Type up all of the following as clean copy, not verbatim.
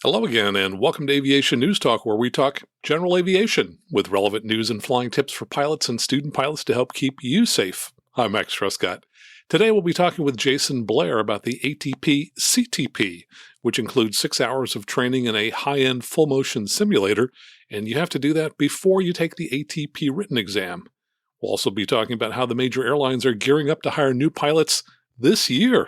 Hello again, and welcome to Aviation News Talk, where we talk general aviation with relevant news and flying tips for pilots and student pilots to help keep you safe. I'm Max Truscott. Today we'll be talking with Jason Blair about the ATP CTP, which includes 6 hours of training in a high-end full-motion simulator, and you have to do that before you take the ATP written exam. We'll also be talking about how the major airlines are gearing up to hire new pilots this year.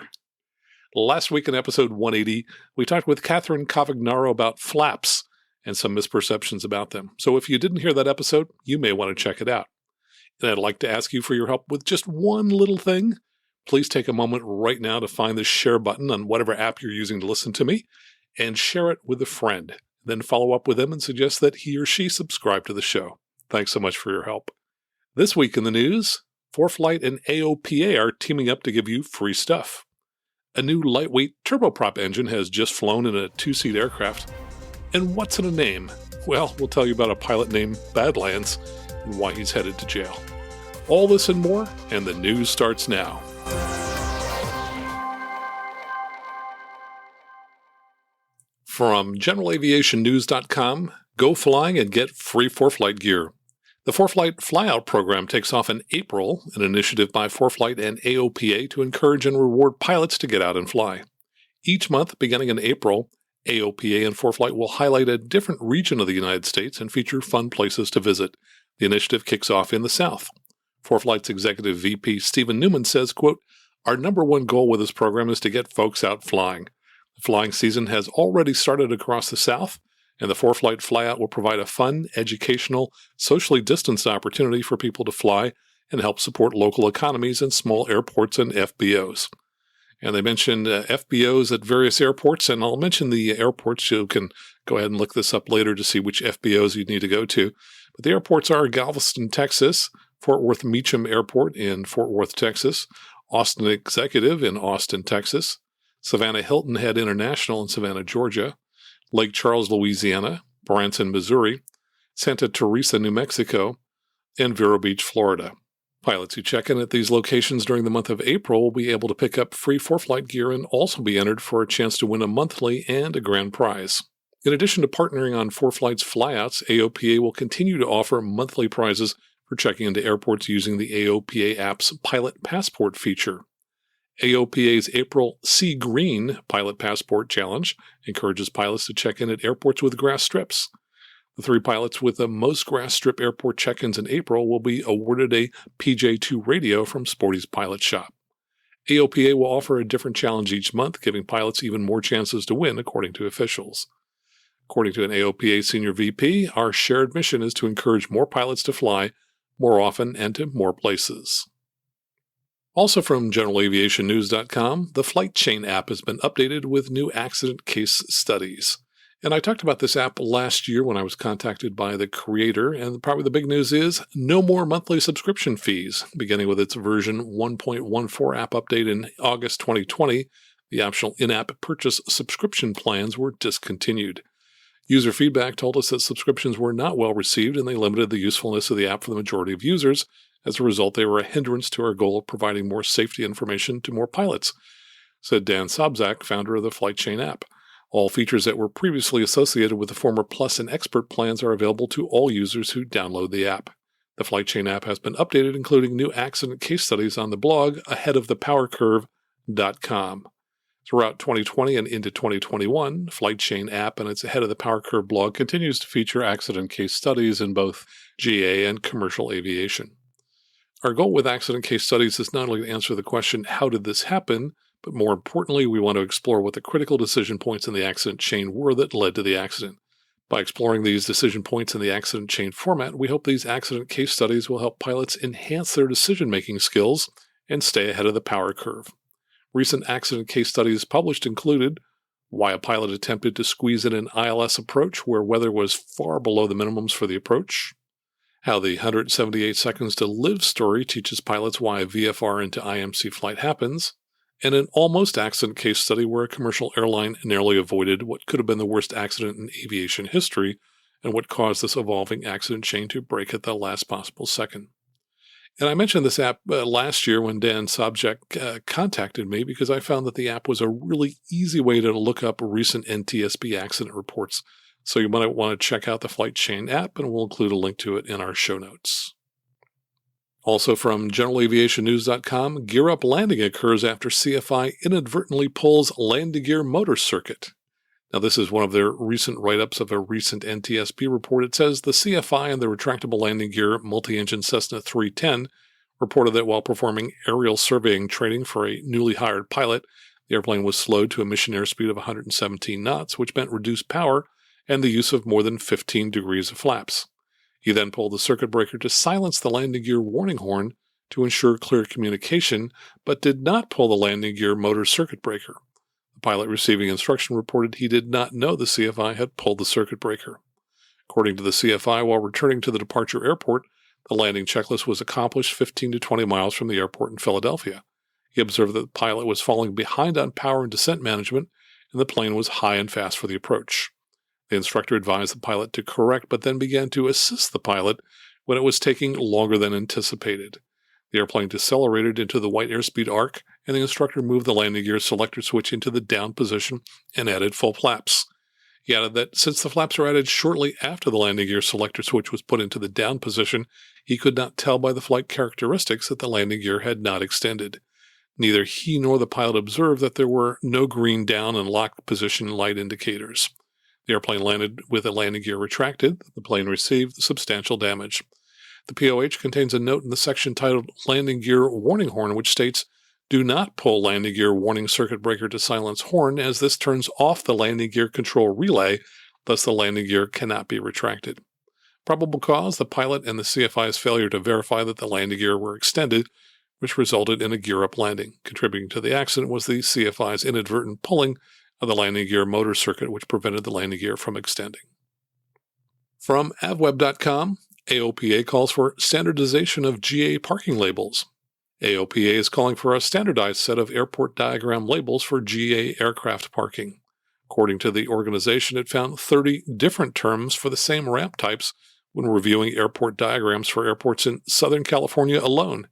Last week in episode 180, we talked with Catherine Cavagnaro about flaps and some misperceptions about them. So if you didn't hear that episode, you may want to check it out. And I'd like to ask you for your help with just one little thing. Please take a moment right now to find the share button on whatever app you're using to listen to me and share it with a friend. Then follow up with them and suggest that he or she subscribe to the show. Thanks so much for your help. This week in the news, ForeFlight and Aopa are teaming up to give you free stuff. A new lightweight turboprop engine has just flown in a 2-seat aircraft. And what's in a name? Well, we'll tell you about a pilot named Badlands and why he's headed to jail. All this and more, and the news starts now. From generalaviationnews.com, go flying and get free ForeFlight gear. The ForeFlight Flyout program takes off in April, an initiative by ForeFlight and Aopa to encourage and reward pilots to get out and fly. Each month, beginning in April, Aopa and ForeFlight will highlight a different region of the United States and feature fun places to visit. The initiative kicks off in the South. ForeFlight's Executive VP Stephen Newman says, quote, "Our number one goal with this program is to get folks out flying. The flying season has already started across the South, and the ForeFlight Flyout will provide a fun, educational, socially distanced opportunity for people to fly and help support local economies and small airports and FBOs." And they mentioned FBOs at various airports, and I'll mention the airports. You can go ahead and look this up later to see which FBOs you need to go to. But the airports are Galveston, Texas, Fort Worth Meacham Airport in Fort Worth, Texas, Austin Executive in Austin, Texas, Savannah Hilton Head International in Savannah, Georgia, Lake Charles, Louisiana, Branson, Missouri, Santa Teresa, New Mexico, and Vero Beach, Florida. Pilots who check in at these locations during the month of April will be able to pick up free ForeFlight gear and also be entered for a chance to win a monthly and a grand prize. In addition to partnering on ForeFlight's flyouts, Aopa will continue to offer monthly prizes for checking into airports using the Aopa app's Pilot Passport feature. Aopa's April Sea Green Pilot Passport Challenge encourages pilots to check in at airports with grass strips. The 3 pilots with the most grass strip airport check-ins in April will be awarded a PJ2 radio from Sporty's Pilot Shop. Aopa will offer a different challenge each month, giving pilots even more chances to win, according to officials. According to an Aopa senior VP, our shared mission is to encourage more pilots to fly more often and to more places. Also from generalaviationnews.com, the Flight Chain app has been updated with new accident case studies. And I talked about this app last year when I was contacted by the creator, and probably the big news is no more monthly subscription fees. Beginning with its version 1.14 app update in August 2020, the optional in-app purchase subscription plans were discontinued. User feedback told us that subscriptions were not well received and they limited the usefulness of the app for the majority of users. As a result, they were a hindrance to our goal of providing more safety information to more pilots, said Dan Sobczak, founder of the Flight Chain app. All features that were previously associated with the former Plus and Expert plans are available to all users who download the app. The Flight Chain app has been updated, including new accident case studies on the blog aheadofthepowercurve.com. Throughout 2020 and into 2021, Flight Chain app and its Ahead of the Power Curve blog continues to feature accident case studies in both GA and commercial aviation. Our goal with accident case studies is not only to answer the question, how did this happen, but more importantly, we want to explore what the critical decision points in the accident chain were that led to the accident. By exploring these decision points in the accident chain format, we hope these accident case studies will help pilots enhance their decision-making skills and stay ahead of the power curve. Recent accident case studies published included why a pilot attempted to squeeze in an ILS approach where weather was far below the minimums for the approach, how the 178 seconds to live story teaches pilots why a VFR into IMC flight happens, and an almost accident case study where a commercial airline narrowly avoided what could have been the worst accident in aviation history and what caused this evolving accident chain to break at the last possible second. And I mentioned this app last year when Dan Sobczak contacted me because I found that the app was a really easy way to look up recent NTSB accident reports. So you might want to check out the Flight Chain app, and we'll include a link to it in our show notes. Also from generalaviationnews.com, gear up landing occurs after CFI inadvertently pulls landing gear motor circuit. Now, this is one of their recent write-ups of a recent NTSB report. It says the CFI and the retractable landing gear multi-engine Cessna 310 reported that while performing aerial surveying training for a newly hired pilot, the airplane was slowed to a mission airspeed of 117 knots, which meant reduced power and the use of more than 15 degrees of flaps. He then pulled the circuit breaker to silence the landing gear warning horn to ensure clear communication, but did not pull the landing gear motor circuit breaker. The pilot receiving instruction reported he did not know the CFI had pulled the circuit breaker. According to the CFI, while returning to the departure airport, the landing checklist was accomplished 15 to 20 miles from the airport in Philadelphia. He observed that the pilot was falling behind on power and descent management, and the plane was high and fast for the approach. The instructor advised the pilot to correct, but then began to assist the pilot when it was taking longer than anticipated. The airplane decelerated into the white airspeed arc, and the instructor moved the landing gear selector switch into the down position and added full flaps. He added that since the flaps were added shortly after the landing gear selector switch was put into the down position, he could not tell by the flight characteristics that the landing gear had not extended. Neither he nor the pilot observed that there were no green down and lock position light indicators. The airplane landed with the landing gear retracted. The plane received substantial damage. The POH contains a note in the section titled Landing Gear Warning Horn, which states, "Do not pull landing gear warning circuit breaker to silence horn, as this turns off the landing gear control relay, thus the landing gear cannot be retracted." Probable cause, the pilot and the CFI's failure to verify that the landing gear were extended, which resulted in a gear-up landing. Contributing to the accident was the CFI's inadvertent pulling of the landing gear motor circuit, which prevented the landing gear from extending. From avweb.com, AOPA calls for standardization of GA parking labels. AOPA is calling for a standardized set of airport diagram labels for GA aircraft parking. According to the organization, it found 30 different terms for the same ramp types when reviewing airport diagrams for airports in Southern California alone.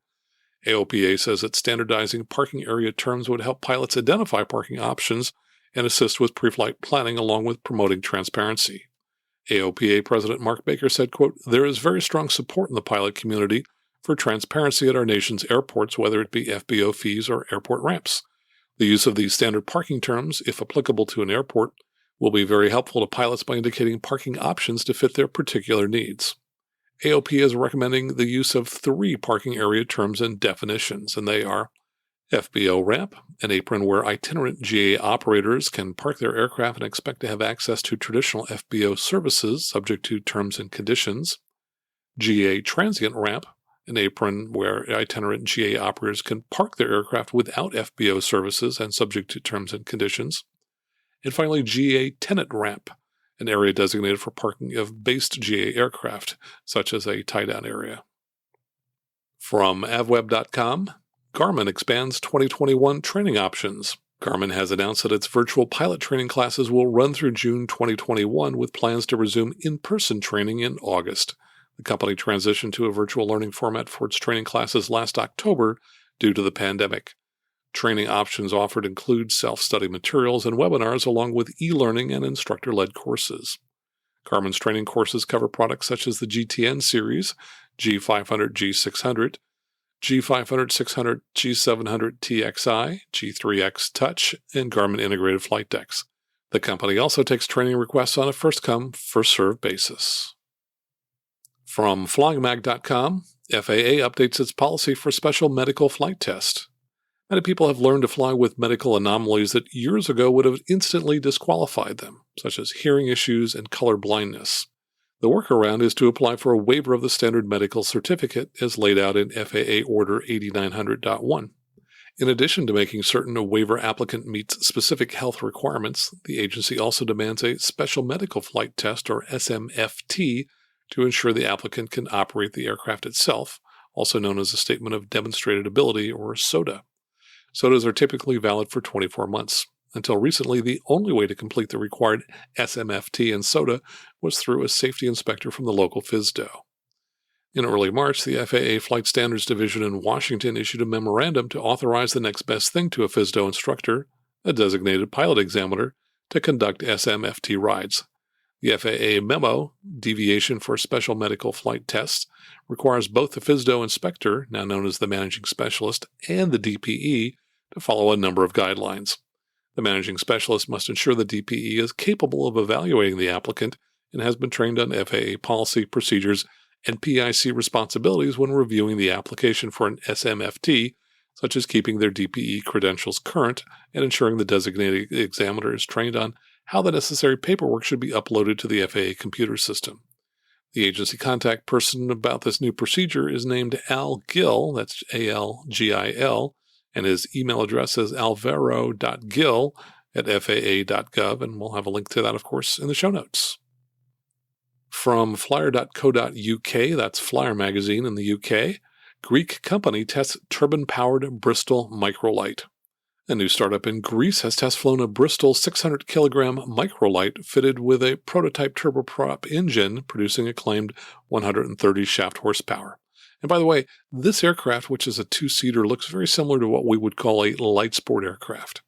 AOPA says that standardizing parking area terms would help pilots identify parking options and assist with pre-flight planning along with promoting transparency. AOPA President Mark Baker said, quote, "There is very strong support in the pilot community for transparency at our nation's airports, whether it be FBO fees or airport ramps. The use of these standard parking terms, if applicable to an airport, will be very helpful to pilots by indicating parking options to fit their particular needs." AOP is recommending the use of 3 parking area terms and definitions, and they are FBO ramp, an apron where itinerant GA operators can park their aircraft and expect to have access to traditional FBO services subject to terms and conditions. GA transient ramp, an apron where itinerant GA operators can park their aircraft without FBO services and subject to terms and conditions. And finally, GA tenant ramp, an area designated for parking of based GA aircraft, such as a tie-down area. From avweb.com, Garmin expands 2021 training options. Garmin has announced that its virtual pilot training classes will run through June 2021 with plans to resume in-person training in August. The company transitioned to a virtual learning format for its training classes last October due to the pandemic. Training options offered include self-study materials and webinars along with e-learning and instructor-led courses. Garmin's training courses cover products such as the GTN series, G500, G600, G500, 600, G700 TXI, G3X Touch, and Garmin Integrated Flight Decks. The company also takes training requests on a first-come, first-served basis. From flyingmag.com, FAA updates its policy for special medical flight tests. Many people have learned to fly with medical anomalies that years ago would have instantly disqualified them, such as hearing issues and color blindness. The workaround is to apply for a waiver of the standard medical certificate as laid out in FAA Order 8900.1. In addition to making certain a waiver applicant meets specific health requirements, the agency also demands a special medical flight test, or SMFT, to ensure the applicant can operate the aircraft itself, also known as a Statement of Demonstrated Ability, or SOTA. SOTAs are typically valid for 24 months. Until recently, the only way to complete the required SMFT and SOTA was through a safety inspector from the local FSDO. In early March, the FAA Flight Standards Division in Washington issued a memorandum to authorize the next best thing to a FSDO instructor, a designated pilot examiner, to conduct SMFT rides. The FAA memo, Deviation for Special Medical Flight Tests, requires both the FSDO inspector, now known as the managing specialist, and the DPE to follow a number of guidelines. The managing specialist must ensure the DPE is capable of evaluating the applicant and has been trained on FAA policy, procedures, and PIC responsibilities when reviewing the application for an SMFT, such as keeping their DPE credentials current and ensuring the designated examiner is trained on how the necessary paperwork should be uploaded to the FAA computer system. The agency contact person about this new procedure is named Al Gill, that's ALGIL, and his email address is alvaro.gill@faa.gov, and we'll have a link to that, of course, in the show notes. From flyer.co.uk, that's Flyer magazine in the UK, Greek company tests turbine-powered Bristol microlight. A new startup in Greece has test-flown a Bristol 600-kilogram microlight fitted with a prototype turboprop engine producing a claimed 130 shaft horsepower. And by the way, this aircraft, which is a two-seater, looks very similar to what we would call a light sport aircraft.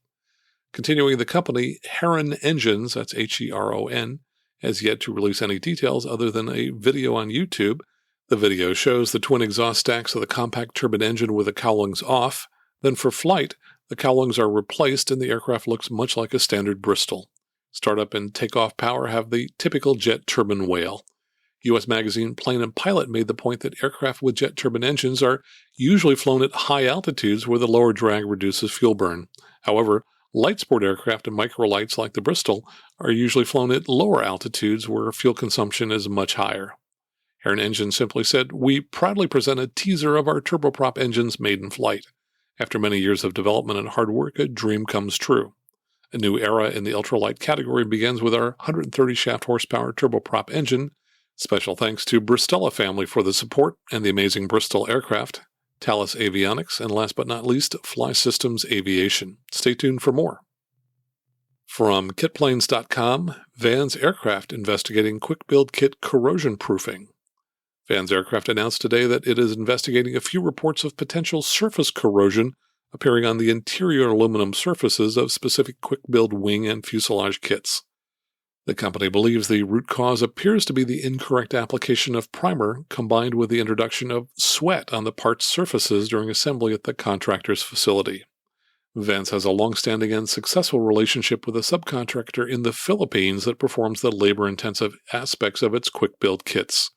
Continuing, the company Heron Engines, that's Heron, has yet to release any details other than a video on YouTube. The video shows the twin exhaust stacks of the compact turbine engine with the cowlings off. Then for flight, the cowlings are replaced and the aircraft looks much like a standard Bristol. Startup and takeoff power have the typical jet turbine wail. U.S. magazine Plane and Pilot made the point that aircraft with jet turbine engines are usually flown at high altitudes where the lower drag reduces fuel burn. However, light sport aircraft and microlights like the Bristol are usually flown at lower altitudes where fuel consumption is much higher. Heron Engines simply said, "We proudly present a teaser of our turboprop engines made in flight. After many years of development and hard work, a dream comes true. A new era in the ultralight category begins with our 130 shaft horsepower turboprop engine. Special thanks to Bristella family for the support and the amazing Bristol aircraft, Thales Avionics, and last but not least, Fly Systems Aviation. Stay tuned for more." From kitplanes.com, Vans Aircraft investigating quick build kit corrosion proofing. Vans Aircraft announced today that it is investigating a few reports of potential surface corrosion appearing on the interior aluminum surfaces of specific quick build wing and fuselage kits. The company believes the root cause appears to be the incorrect application of primer combined with the introduction of sweat on the part's surfaces during assembly at the contractor's facility. Vans has a long-standing and successful relationship with a subcontractor in the Philippines that performs the labor-intensive aspects of its quick-build kits.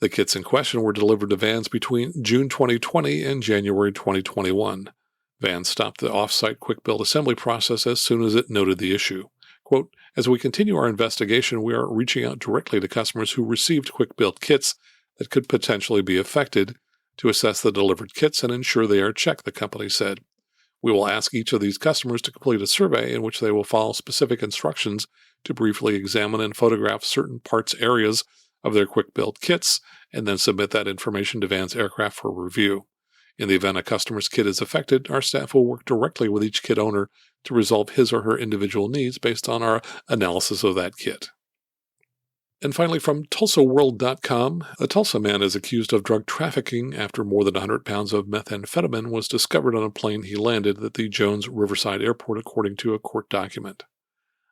The kits in question were delivered to Vans between June 2020 and January 2021. Vans stopped the off-site quick-build assembly process as soon as it noted the issue. Quote, "As we continue our investigation, we are reaching out directly to customers who received quick-build kits that could potentially be affected to assess the delivered kits and ensure they are checked," the company said. "We will ask each of these customers to complete a survey in which they will follow specific instructions to briefly examine and photograph certain parts areas of their quick-build kits and then submit that information to Vans Aircraft for review. In the event a customer's kit is affected, our staff will work directly with each kit owner to resolve his or her individual needs based on our analysis of that kit." And finally, from TulsaWorld.com, a Tulsa man is accused of drug trafficking after more than 100 pounds of methamphetamine was discovered on a plane he landed at the Jones Riverside Airport, according to a court document.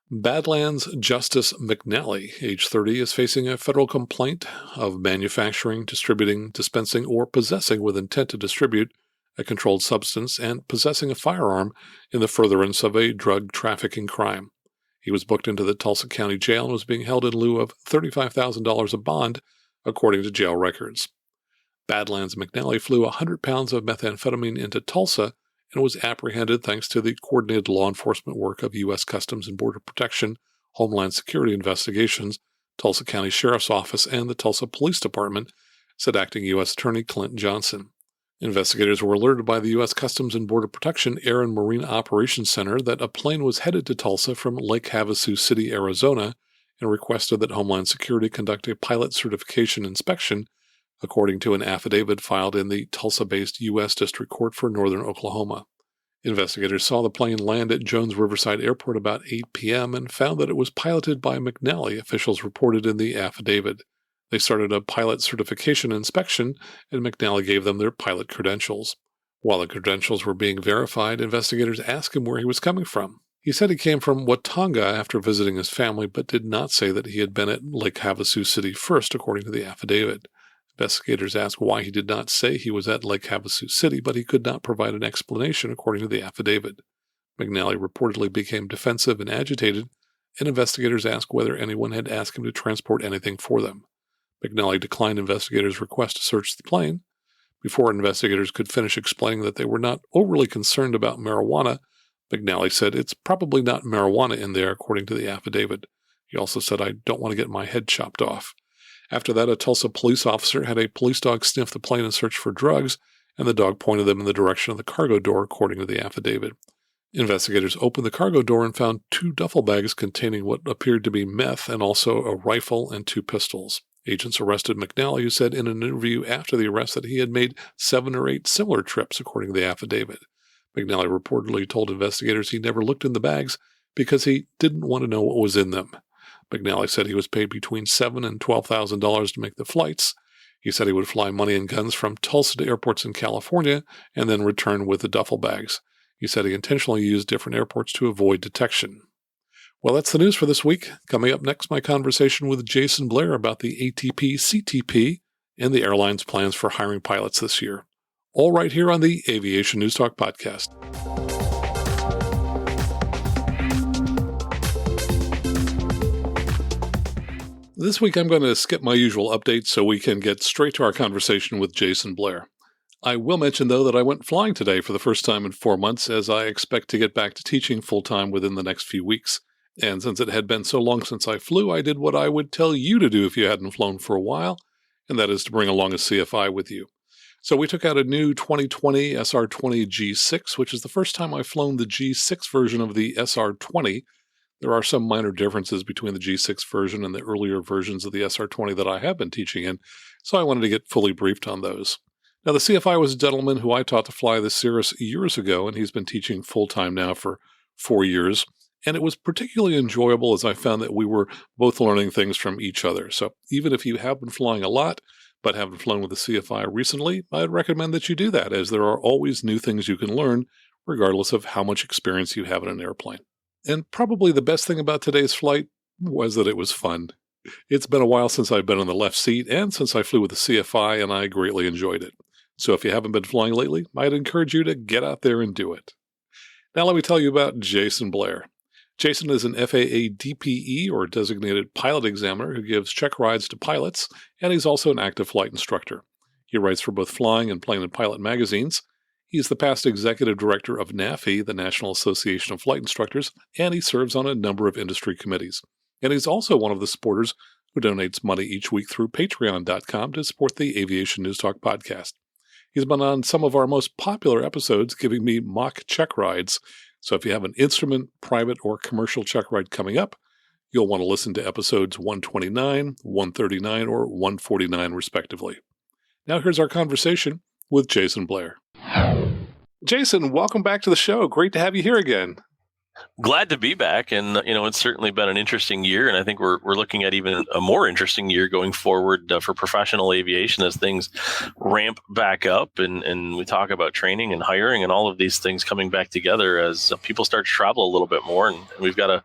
Badlands Justice McNally, age 30, is facing a federal complaint of manufacturing, distributing, dispensing, or possessing with intent to distribute a controlled substance and possessing a firearm in the furtherance of a drug trafficking crime. He was booked into the Tulsa County Jail and was being held in lieu of $35,000 of bond, according to jail records. Badlands McNally flew 100 pounds of methamphetamine into Tulsa and was apprehended thanks to the coordinated law enforcement work of U.S. Customs and Border Protection, Homeland Security Investigations, Tulsa County Sheriff's Office, and the Tulsa Police Department, said Acting U.S. Attorney Clint Johnson. Investigators were alerted by the U.S. Customs and Border Protection Air and Marine Operations Center that a plane was headed to Tulsa from Lake Havasu City, Arizona, and requested that Homeland Security conduct a pilot certification inspection, according to an affidavit filed in the Tulsa-based U.S. District Court for Northern Oklahoma. Investigators saw the plane land at Jones Riverside Airport about 8 p.m. and found that it was piloted by McNally, officials reported in the affidavit. They started a pilot certification inspection, and McNally gave them their pilot credentials. While the credentials were being verified, investigators asked him where he was coming from. He said he came from Watonga after visiting his family, but did not say that he had been at Lake Havasu City first, according to the affidavit. Investigators asked why he did not say he was at Lake Havasu City, but he could not provide an explanation, according to the affidavit. McNally reportedly became defensive and agitated, and investigators asked whether anyone had asked him to transport anything for them. McNally declined investigators' request to search the plane. Before investigators could finish explaining that they were not overly concerned about marijuana, McNally said, "It's probably not marijuana in there," according to the affidavit. He also said, "I don't want to get my head chopped off." After that, a Tulsa police officer had a police dog sniff the plane and search for drugs, and the dog pointed them in the direction of the cargo door, according to the affidavit. Investigators opened the cargo door and found 2 duffel bags containing what appeared to be meth and also a rifle and 2 pistols. Agents arrested McNally, who said in an interview after the arrest that he had made 7 or 8 similar trips, according to the affidavit. McNally reportedly told investigators he never looked in the bags because he didn't want to know what was in them. McNally said he was paid between $7,000 and $12,000 to make the flights. He said he would fly money and guns from Tulsa to airports in California and then return with the duffel bags. He said he intentionally used different airports to avoid detection. Well, that's the news for this week. Coming up next, my conversation with Jason Blair about the ATP CTP and the airline's plans for hiring pilots this year. All right here on the Aviation News Talk podcast. This week, I'm going to skip my usual updates so we can get straight to our conversation with Jason Blair. I will mention, though, that I went flying today for the first time in 4 months, as I expect to get back to teaching full-time within the next few weeks. And since it had been so long since I flew, I did what I would tell you to do if you hadn't flown for a while, and that is to bring along a CFI with you. So we took out a new 2020 SR20 G6, which is the first time I've flown the G6 version of the SR20. There are some minor differences between the G6 version and the earlier versions of the SR20 that I have been teaching in, so I wanted to get fully briefed on those. Now, the CFI was a gentleman who I taught to fly the Cirrus years ago, and he's been teaching full-time now for 4 years. And it was particularly enjoyable as I found that we were both learning things from each other. So even if you have been flying a lot, but haven't flown with the CFI recently, I'd recommend that you do that, as there are always new things you can learn, regardless of how much experience you have in an airplane. And probably the best thing about today's flight was that it was fun. It's been a while since I've been in the left seat and since I flew with the CFI, and I greatly enjoyed it. So if you haven't been flying lately, I'd encourage you to get out there and do it. Now let me tell you about Jason Blair. Jason is an FAA DPE, or Designated Pilot Examiner, who gives check rides to pilots, and he's also an active flight instructor. He writes for both Flying and Plane and Pilot magazines. He's the past executive director of NAFI, the National Association of Flight Instructors, and he serves on a number of industry committees. And he's also one of the supporters who donates money each week through patreon.com to support the Aviation News Talk podcast. He's been on some of our most popular episodes, giving me mock check rides. So if you have an instrument, private, or commercial check ride coming up, you'll want to listen to episodes 129, 139, or 149, respectively. Now here's our conversation with Jason Blair. Jason, welcome back to the show. Great to have you here again. Glad to be back. And, it's certainly been an interesting year. And I think we're looking at even a more interesting year going forward for professional aviation as things ramp back up. And we talk about training and hiring and all of these things coming back together as people start to travel a little bit more. And we've got to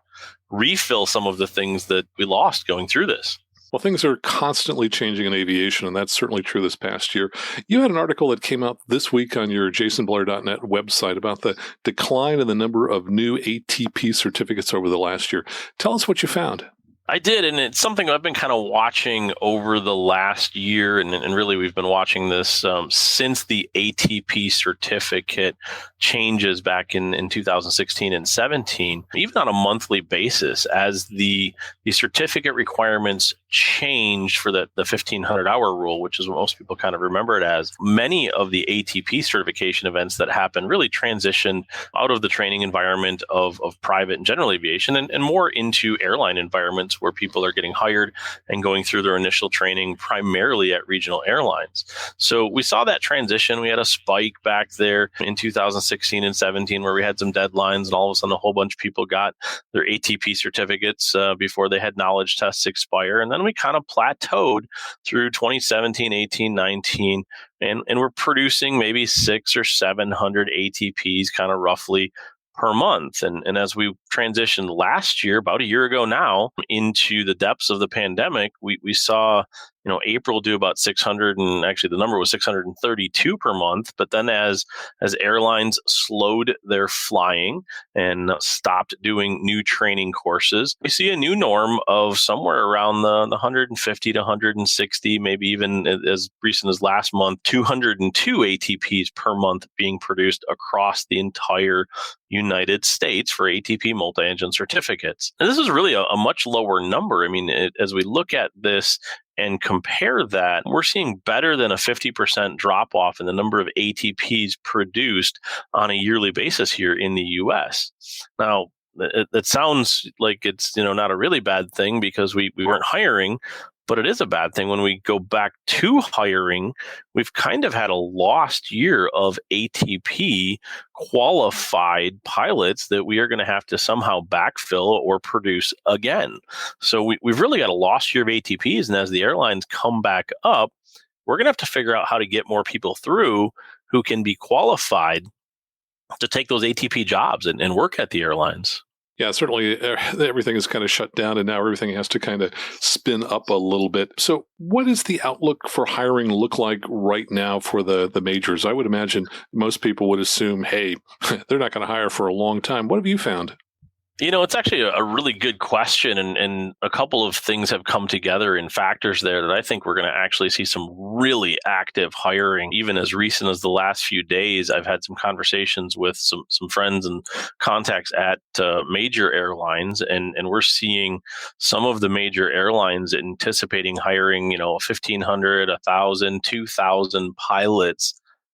refill some of the things that we lost going through this. Well, things are constantly changing in aviation, and that's certainly true this past year. You had an article that came out this week on your jasonblair.net website about the decline in the number of new ATP certificates over the last year. Tell us what you found. I did, and it's something I've been kind of watching over the last year, and really we've been watching this since the ATP certificate changes back in 2016 and 17, even on a monthly basis, as the certificate requirements changed for the 1,500-hour rule, which is what most people kind of remember it as. Many of the ATP certification events that happened really transitioned out of the training environment of private and general aviation and more into airline environments where people are getting hired and going through their initial training primarily at regional airlines. So we saw that transition. We had a spike back there in 2016 and 17 where we had some deadlines, and all of a sudden a whole bunch of people got their ATP certificates before they had knowledge tests expire. And then we kind of plateaued through 2017, 18, 19, and we're producing maybe 600 or 700 ATPs kind of roughly per month. And as we transitioned last year, about a year ago now, into the depths of the pandemic, we saw, April do about 600, and actually the number was 632 per month. But then as airlines slowed their flying and stopped doing new training courses, we see a new norm of somewhere around the 150 to 160, maybe even as recent as last month, 202 ATPs per month being produced across the entire United States for ATP multi-engine certificates. And this is really a much lower number. I mean, as we look at this and compare that, we're seeing better than a 50% drop off in the number of ATPs produced on a yearly basis here in the US. Now, it sounds like it's not a really bad thing because we weren't hiring, but it is a bad thing when we go back to hiring. We've kind of had a lost year of ATP qualified pilots that we are going to have to somehow backfill or produce again. So we've really got a lost year of ATPs. And as the airlines come back up, we're going to have to figure out how to get more people through who can be qualified to take those ATP jobs and work at the airlines. Yeah, certainly everything is kind of shut down, and now everything has to kind of spin up a little bit. So what does the outlook for hiring look like right now for the majors? I would imagine most people would assume, hey, they're not going to hire for a long time. What have you found? It's actually a really good question, and a couple of things have come together in factors there that I think we're going to actually see some really active hiring. Even as recent as the last few days, I've had some conversations with some friends and contacts at major airlines, and we're seeing some of the major airlines anticipating hiring, 1,500, 1,000, 2,000 pilots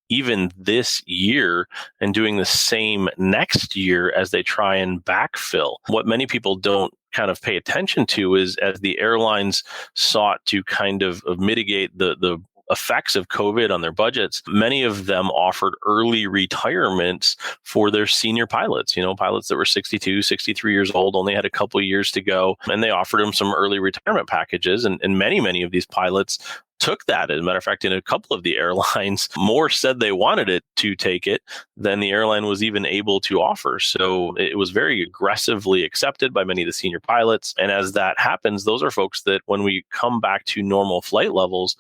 even this year, and doing the same next year as they try and backfill. What many people don't kind of pay attention to is as the airlines sought to kind of mitigate the effects of COVID on their budgets, many of them offered early retirements for their senior pilots, pilots that were 62, 63 years old, only had a couple of years to go, and they offered them some early retirement packages. And many of these pilots took that. As a matter of fact, in a couple of the airlines, more said they wanted it to take it than the airline was even able to offer. So it was very aggressively accepted by many of the senior pilots. And as that happens, those are folks that when we come back to normal flight levels,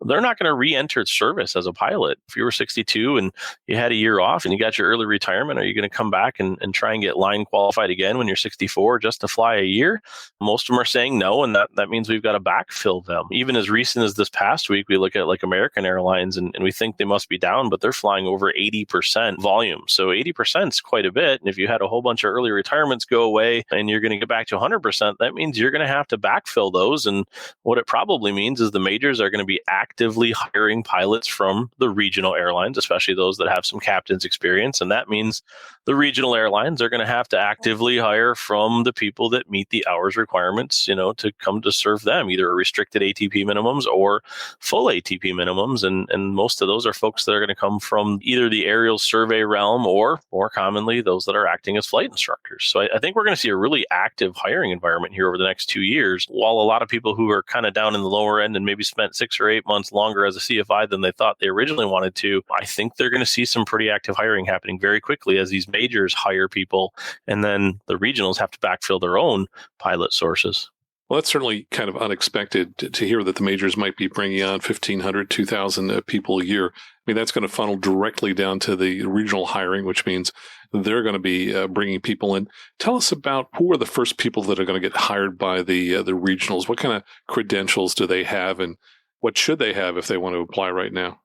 they're not going to re-enter service as a pilot. If you were 62 and you had a year off and you got your early retirement, are you going to come back and try and get line qualified again when you're 64 just to fly a year? Most of them are saying no, and that means we've got to backfill them. Even as recent as this past week, we look at like American Airlines and we think they must be down, but they're flying over 80% volume. So 80% is quite a bit. And if you had a whole bunch of early retirements go away and you're going to get back to 100%, that means you're going to have to backfill those. And what it probably means is the majors are going to be actively hiring pilots from the regional airlines, especially those that have some captain's experience. And that means the regional airlines are going to have to actively hire from the people that meet the hours requirements, to come to serve them, either restricted ATP minimums or full ATP minimums. And most of those are folks that are going to come from either the aerial survey realm or more commonly those that are acting as flight instructors. So I think we're going to see a really active hiring environment here over the next 2 years, while a lot of people who are kind of down in the lower end and maybe spent 6 or 8 months longer as a CFI than they thought they originally wanted to, I think they're going to see some pretty active hiring happening very quickly as these majors hire people, and then the regionals have to backfill their own pilot sources. Well, that's certainly kind of unexpected to hear that the majors might be bringing on 1,500, 2,000 people a year. I mean, that's going to funnel directly down to the regional hiring, which means they're going to be bringing people in. Tell us about who are the first people that are going to get hired by the regionals. What kind of credentials do they have, and what should they have if they want to apply right now?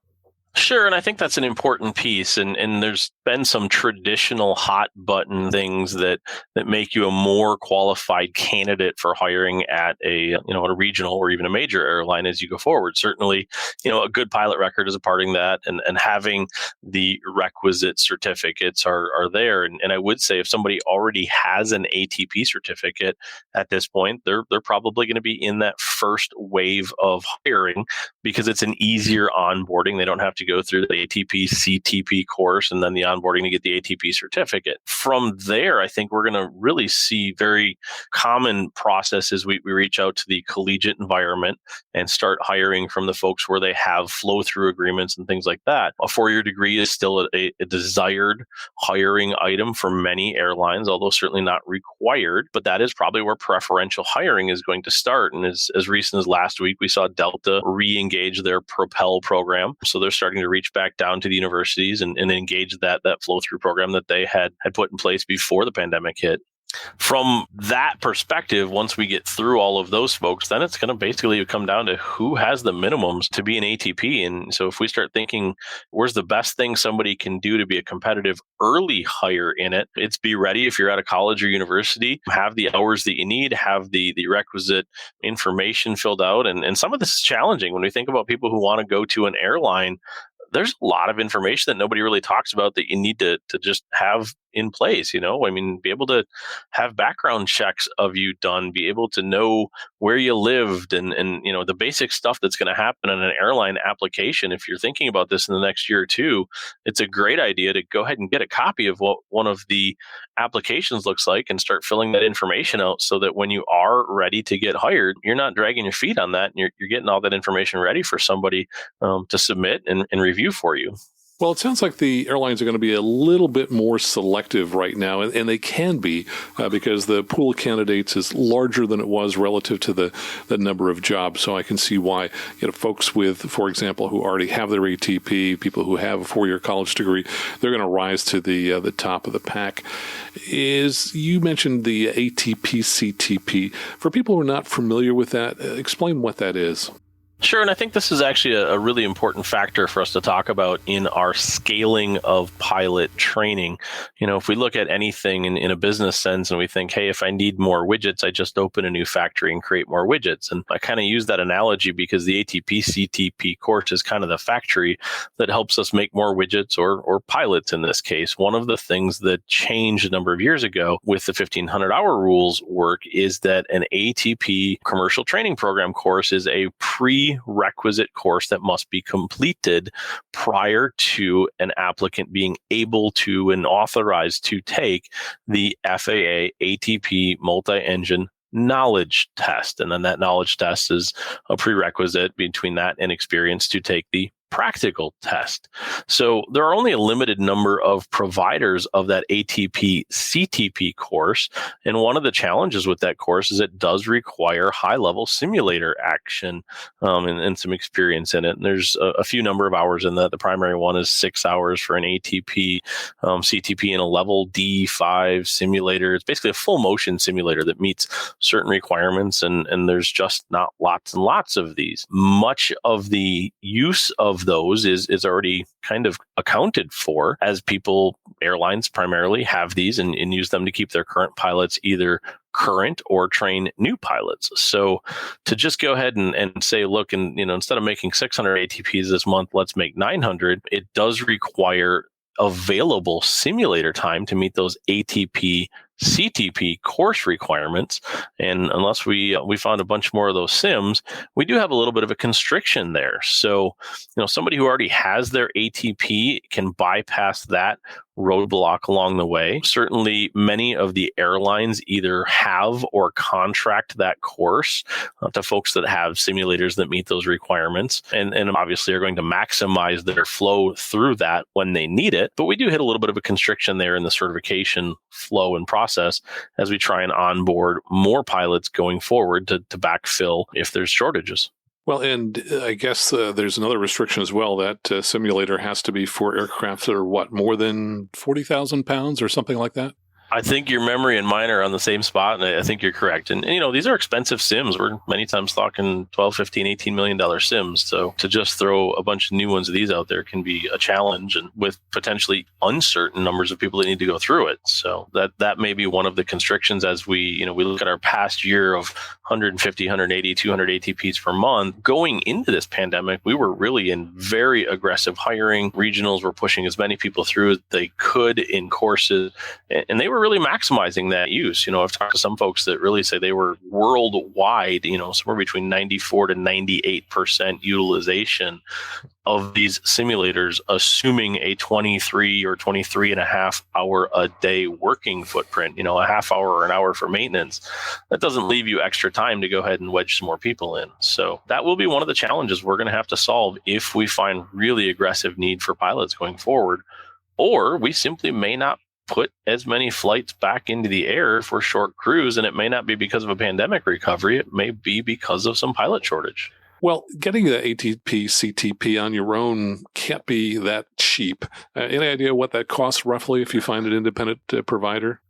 Sure, and I think that's an important piece. And there's been some traditional hot button things that make you a more qualified candidate for hiring at at a regional or even a major airline as you go forward. Certainly, a good pilot record is a part of that, and having the requisite certificates are there. And I would say if somebody already has an ATP certificate at this point, they're probably going to be in that first wave of hiring because it's an easier onboarding. They don't have to go through the ATP CTP course and then the onboarding to get the ATP certificate. From there, I think we're going to really see very common processes. We reach out to the collegiate environment and start hiring from the folks where they have flow through agreements and things like that. A 4-year degree is still a desired hiring item for many airlines, although certainly not required, but that is probably where preferential hiring is going to start. And as recent as last week, we saw Delta re-engage their Propel program. So they're starting to reach back down to the universities and engage that flow through program that they had put in place before the pandemic hit. From that perspective, once we get through all of those folks, then it's going to basically come down to who has the minimums to be an ATP. And so if we start thinking, where's the best thing somebody can do to be a competitive early hire in it, it's be ready if you're at a college or university, have the hours that you need, have the requisite information filled out. And some of this is challenging when we think about people who want to go to an airline. There's a lot of information that nobody really talks about that you need to just have in place, be able to have background checks of you done, be able to know where you lived and the basic stuff that's going to happen in an airline application. If you're thinking about this in the next year or two, it's a great idea to go ahead and get a copy of what one of the applications looks like and start filling that information out so that when you are ready to get hired, you're not dragging your feet on that and you're getting all that information ready for somebody to submit and review for you. Well, it sounds like the airlines are going to be a little bit more selective right now, and they can be because the pool of candidates is larger than it was relative to the number of jobs. So I can see why folks with, for example, who already have their ATP, people who have a 4-year college degree, they're going to rise to the top of the pack. You mentioned the ATP CTP. For people who are not familiar with that, explain what that is. Sure, and I think this is actually a really important factor for us to talk about in our scaling of pilot training. If we look at anything in a business sense and we think, hey, if I need more widgets, I just open a new factory and create more widgets. And I kind of use that analogy because the ATP CTP course is kind of the factory that helps us make more widgets or pilots in this case. One of the things that changed a number of years ago with the 1,500-hour rules work is that an ATP commercial training program course is a prerequisite course that must be completed prior to an applicant being able to and authorized to take the FAA ATP multi-engine knowledge test. And then that knowledge test is a prerequisite between that and experience to take the practical test. So there are only a limited number of providers of that ATP CTP course. And one of the challenges with that course is it does require high-level simulator action and some experience in it. And there's a few number of hours in that. The primary one is 6 hours for an ATP CTP in a level D5 simulator. It's basically a full motion simulator that meets certain requirements. And there's just not lots and lots of these. Much of the use of those is already kind of accounted for as airlines primarily have these and use them to keep their current pilots either current or train new pilots. So to just go ahead and say, look, and instead of making 600 ATPs this month, let's make 900, it does require available simulator time to meet those ATP CTP course requirements. And unless we found a bunch more of those sims, we do have a little bit of a constriction there. So, somebody who already has their ATP can bypass that roadblock along the way. Certainly, many of the airlines either have or contract that course to folks that have simulators that meet those requirements, and obviously are going to maximize their flow through that when they need it. But we do hit a little bit of a constriction there in the certification flow and process as we try and onboard more pilots going forward to backfill if there's shortages. Well, and I guess there's another restriction as well. That simulator has to be for aircraft that are more than 40,000 pounds or something like that? I think your memory and mine are on the same spot, and I think you're correct. And these are expensive sims. We're many times talking 12, 15, $18 million sims. So to just throw a bunch of new ones of these out there can be a challenge, and with potentially uncertain numbers of people that need to go through it. So that may be one of the constrictions as we look at our past year of 150, 180, 200 ATPs per month. Going into this pandemic, we were really in very aggressive hiring. Regionals were pushing as many people through as they could in courses, and they were really maximizing that use. I've talked to some folks that really say they were worldwide, somewhere between 94 to 98% utilization of these simulators, assuming a 23 or 23 and a half hour a day working footprint, a half hour or an hour for maintenance. That doesn't leave you extra time to go ahead and wedge some more people in. So that will be one of the challenges we're going to have to solve if we find really aggressive need for pilots going forward, or we simply may not put as many flights back into the air for short crews. And it may not be because of a pandemic recovery. It may be because of some pilot shortage. Well, getting the ATP CTP on your own can't be that cheap. Any idea what that costs roughly if you find an independent provider?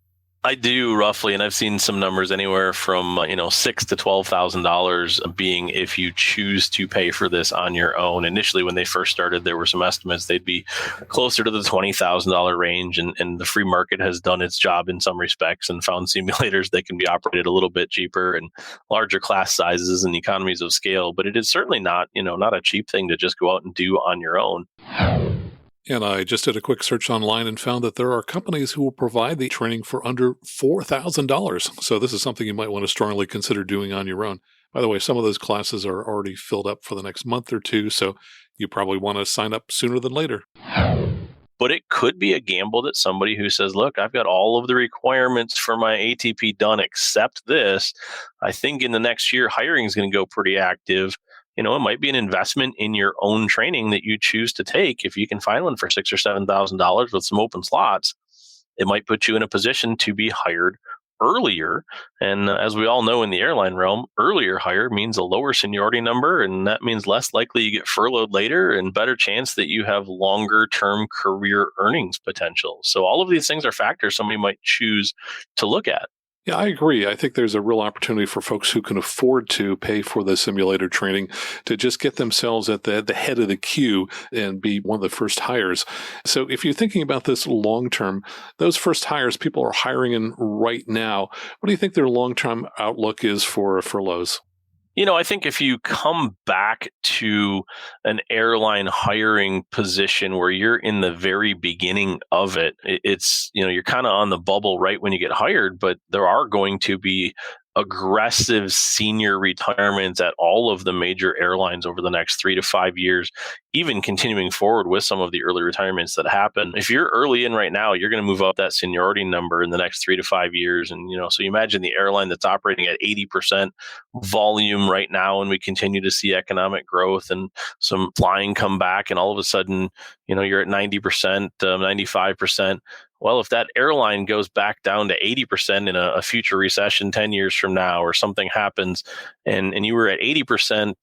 I do roughly, and I've seen some numbers anywhere from $6,000 to $12,000 being if you choose to pay for this on your own. Initially, when they first started, there were some estimates they'd be closer to the $20,000 range, and the free market has done its job in some respects and found simulators that can be operated a little bit cheaper and larger class sizes and economies of scale. But it is certainly not a cheap thing to just go out and do on your own. And I just did a quick search online and found that there are companies who will provide the training for under $4,000. So this is something you might want to strongly consider doing on your own. By the way, some of those classes are already filled up for the next month or two, so you probably want to sign up sooner than later. But it could be a gamble that somebody who says, look, I've got all of the requirements for my ATP done except this. I think in the next year, hiring is going to go pretty active. It might be an investment in your own training that you choose to take. If you can find one for $6,000 or $7,000 with some open slots, it might put you in a position to be hired earlier. And as we all know in the airline realm, earlier hire means a lower seniority number, and that means less likely you get furloughed later and better chance that you have longer term career earnings potential. So all of these things are factors somebody might choose to look at. Yeah, I agree. I think there's a real opportunity for folks who can afford to pay for the simulator training to just get themselves at the head of the queue and be one of the first hires. So if you're thinking about this long term, those first hires people are hiring in right now, what do you think their long-term outlook is for furloughs? I think if you come back to an airline hiring position where you're in the very beginning of it, it's, you're kind of on the bubble right when you get hired, but there are going to be aggressive senior retirements at all of the major airlines over the next 3 to 5 years, even continuing forward with some of the early retirements that happen. If you're early in right now, you're going to move up that seniority number in the next 3 to 5 years. And, so you imagine the airline that's operating at 80% volume right now, and we continue to see economic growth and some flying come back, and all of a sudden, you're at 90%, 95%. Well, if that airline goes back down to 80% in a future recession 10 years from now, or something happens, and you were at 80%,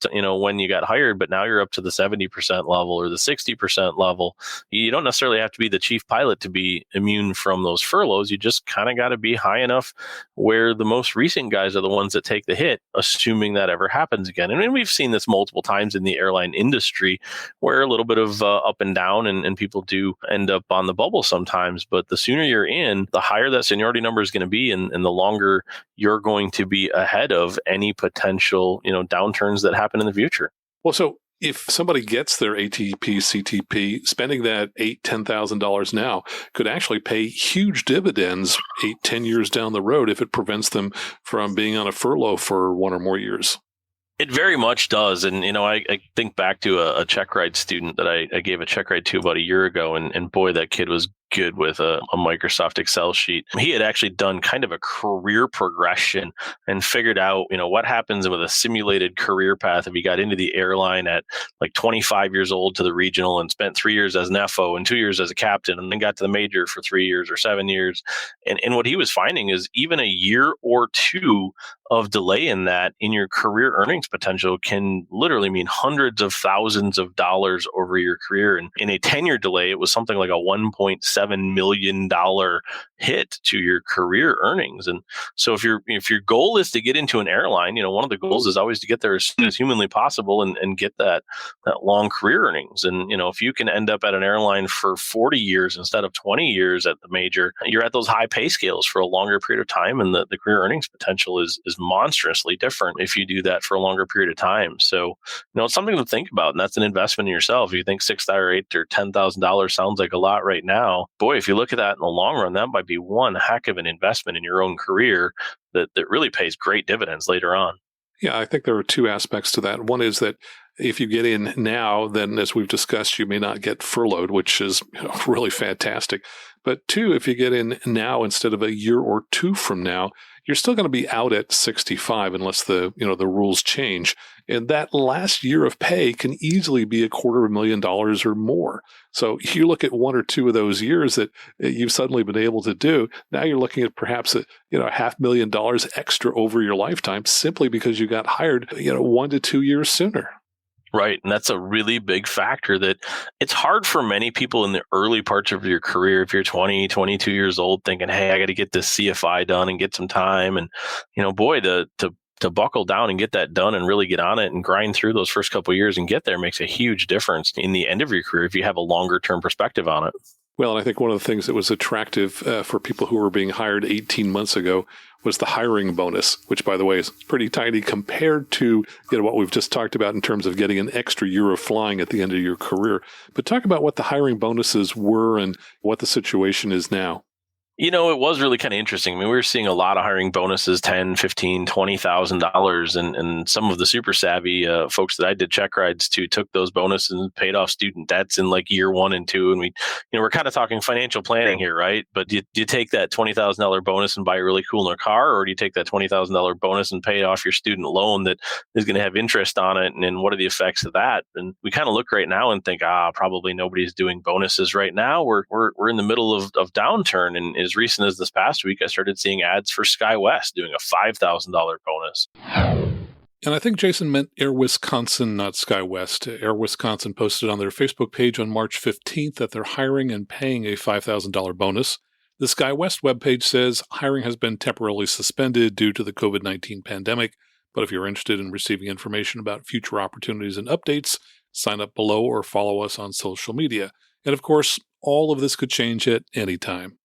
when you got hired, but now you're up to the 70% level or the 60% level, you don't necessarily have to be the chief pilot to be immune from those furloughs. You just kind of got to be high enough where the most recent guys are the ones that take the hit, assuming that ever happens again. And we've seen this multiple times in the airline industry where a little bit of up and down, and people do end up on the bubble sometimes. But the sooner you're in, the higher that seniority number is going to be, and the longer you're going to be ahead of any potential, downturns that happen in the future. Well, so if somebody gets their ATP CTP, spending that $8,000-$10,000 now could actually pay huge dividends 8-10 years down the road if it prevents them from being on a furlough for 1 or more years. It very much does. And, I think back to a check ride student that I gave a check ride to about a year ago. And boy, that kid was good with a Microsoft Excel sheet. He had actually done kind of a career progression and figured out, what happens with a simulated career path if he got into the airline at like 25 years old to the regional and spent 3 years as an FO and 2 years as a captain, and then got to the major for 3 years or 7 years. And what he was finding is even a year or two of delay in that in your career earnings potential can literally mean hundreds of thousands of dollars over your career. And in a 10-year delay, it was something like a $1.7 million, hit to your career earnings. And so if your goal is to get into an airline, one of the goals is always to get there as soon as humanly possible and get that long career earnings. And if you can end up at an airline for 40 years instead of 20 years at the major, you're at those high pay scales for a longer period of time, and the career earnings potential is monstrously different if you do that for a longer period of time. So it's something to think about, and that's an investment in yourself. If you think $6 or $8 or $10,000 sounds like a lot right now, boy, if you look at that in the long run, that might be one heck of an investment in your own career that really pays great dividends later on. Yeah, I think there are two aspects to that. One is that if you get in now, then as we've discussed, you may not get furloughed, which is really fantastic. But two, if you get in now instead of a year or two from now, you're still going to be out at 65 unless the rules change. And that last year of pay can easily be $250,000 or more. So you look at one or two of those years that you've suddenly been able to do. Now you're looking at perhaps $500,000 extra over your lifetime simply because you got hired 1 to 2 years sooner. Right. And that's a really big factor that it's hard for many people in the early parts of your career. If you're 20, 22 years old thinking, hey, I got to get this CFI done and get some time. And, boy, to buckle down and get that done and really get on it and grind through those first couple of years and get there makes a huge difference in the end of your career if you have a longer term perspective on it. Well, and I think one of the things that was attractive for people who were being hired 18 months ago was the hiring bonus, which, by the way, is pretty tiny compared to what we've just talked about in terms of getting an extra year of flying at the end of your career. But talk about what the hiring bonuses were and what the situation is now. It was really kind of interesting. I mean, we were seeing a lot of hiring bonuses, $10,000, $15,000, $20,000, and some of the super savvy folks that I did check rides to took those bonuses and paid off student debts in like year 1 and 2. And we're kind of talking financial planning here, right? But do you take that $20,000 bonus and buy a really cool new car, or do you take that $20,000 bonus and pay off your student loan that is going to have interest on it? And what are the effects of that? And we kind of look right now and think, probably nobody's doing bonuses right now. We're in the middle of downturn, and as recent as this past week, I started seeing ads for SkyWest doing a $5,000 bonus. And I think Jason meant Air Wisconsin, not SkyWest. Air Wisconsin posted on their Facebook page on March 15th that they're hiring and paying a $5,000 bonus. The SkyWest webpage says hiring has been temporarily suspended due to the COVID-19 pandemic, but if you're interested in receiving information about future opportunities and updates, sign up below or follow us on social media. And of course, all of this could change at any time.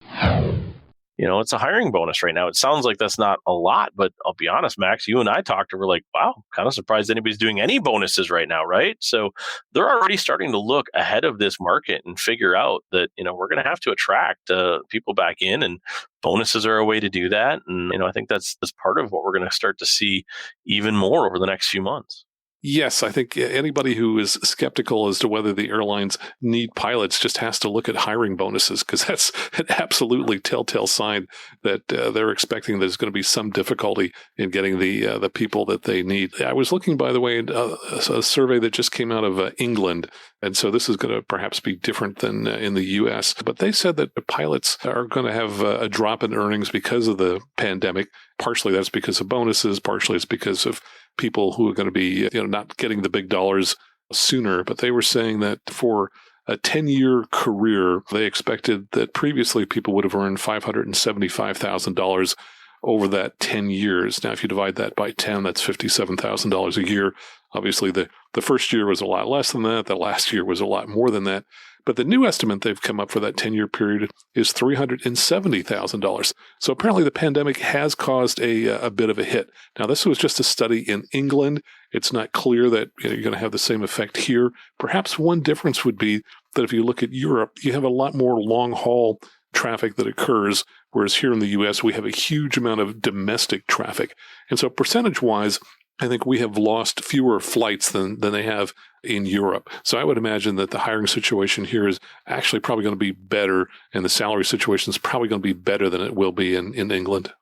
It's a hiring bonus right now. It sounds like that's not a lot, but I'll be honest, Max, you and I talked and we're like, wow, kind of surprised anybody's doing any bonuses right now, right? So they're already starting to look ahead of this market and figure out that, we're going to have to attract people back in, and bonuses are a way to do that. And, I think that's part of what we're going to start to see even more over the next few months. Yes, I think anybody who is skeptical as to whether the airlines need pilots just has to look at hiring bonuses, because that's an absolutely telltale sign that they're expecting there's going to be some difficulty in getting the people that they need. I was looking, by the way, at a survey that just came out of England, and so this is going to perhaps be different than in the U.S., but they said that the pilots are going to have a drop in earnings because of the pandemic. Partially that's because of bonuses, partially it's because of people who are going to be not getting the big dollars sooner. But they were saying that for a 10-year career, they expected that previously people would have earned $575,000 over that 10 years. Now, if you divide that by 10, that's $57,000 a year. Obviously, the first year was a lot less than that. The last year was a lot more than that. But the new estimate they've come up for that 10-year period is $370,000. So apparently the pandemic has caused a bit of a hit. Now, this was just a study in England. It's not clear that you're going to have the same effect here. Perhaps one difference would be that if you look at Europe, you have a lot more long-haul traffic that occurs, whereas here in the U.S., we have a huge amount of domestic traffic. And so percentage-wise, I think we have lost fewer flights than they have in Europe. So I would imagine that the hiring situation here is actually probably going to be better, and the salary situation is probably going to be better than it will be in England.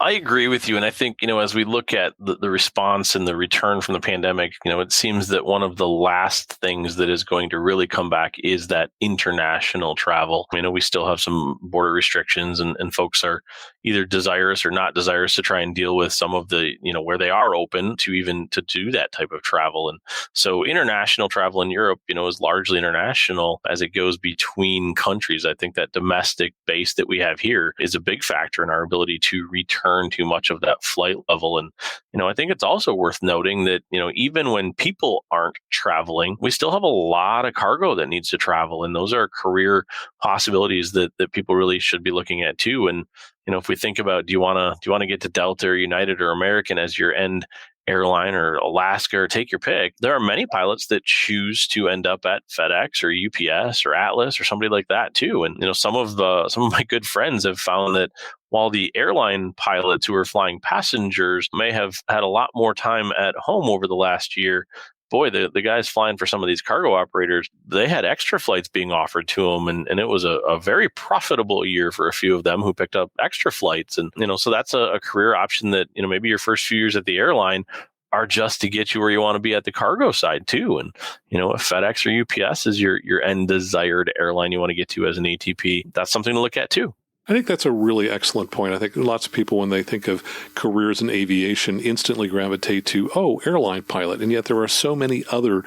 I agree with you. And I think, as we look at the response and the return from the pandemic, it seems that one of the last things that is going to really come back is that international travel. We still have some border restrictions and folks are either desirous or not desirous to try and deal with some of the, where they are open to even to do that type of travel. And so international travel in Europe, is largely international as it goes between countries. I think that domestic base that we have here is a big factor in our ability to return to much of that flight level. And, I think it's also worth noting that, even when people aren't traveling, we still have a lot of cargo that needs to travel. And those are career possibilities that people really should be looking at too. And, if we think about, do you want to get to Delta or United or American as your end airline, or Alaska, or take your pick? There are many pilots that choose to end up at FedEx or UPS or Atlas or somebody like that too. And some of my good friends have found that while the airline pilots who are flying passengers may have had a lot more time at home over the last year, boy, the guys flying for some of these cargo operators, they had extra flights being offered to them. And it was a very profitable year for a few of them who picked up extra flights. And, so that's a career option that, maybe your first few years at the airline are just to get you where you want to be at the cargo side too. And, if FedEx or UPS is your end desired airline you want to get to as an ATP, that's something to look at too. I think that's a really excellent point. I think lots of people, when they think of careers in aviation, instantly gravitate to, airline pilot. And yet there are so many other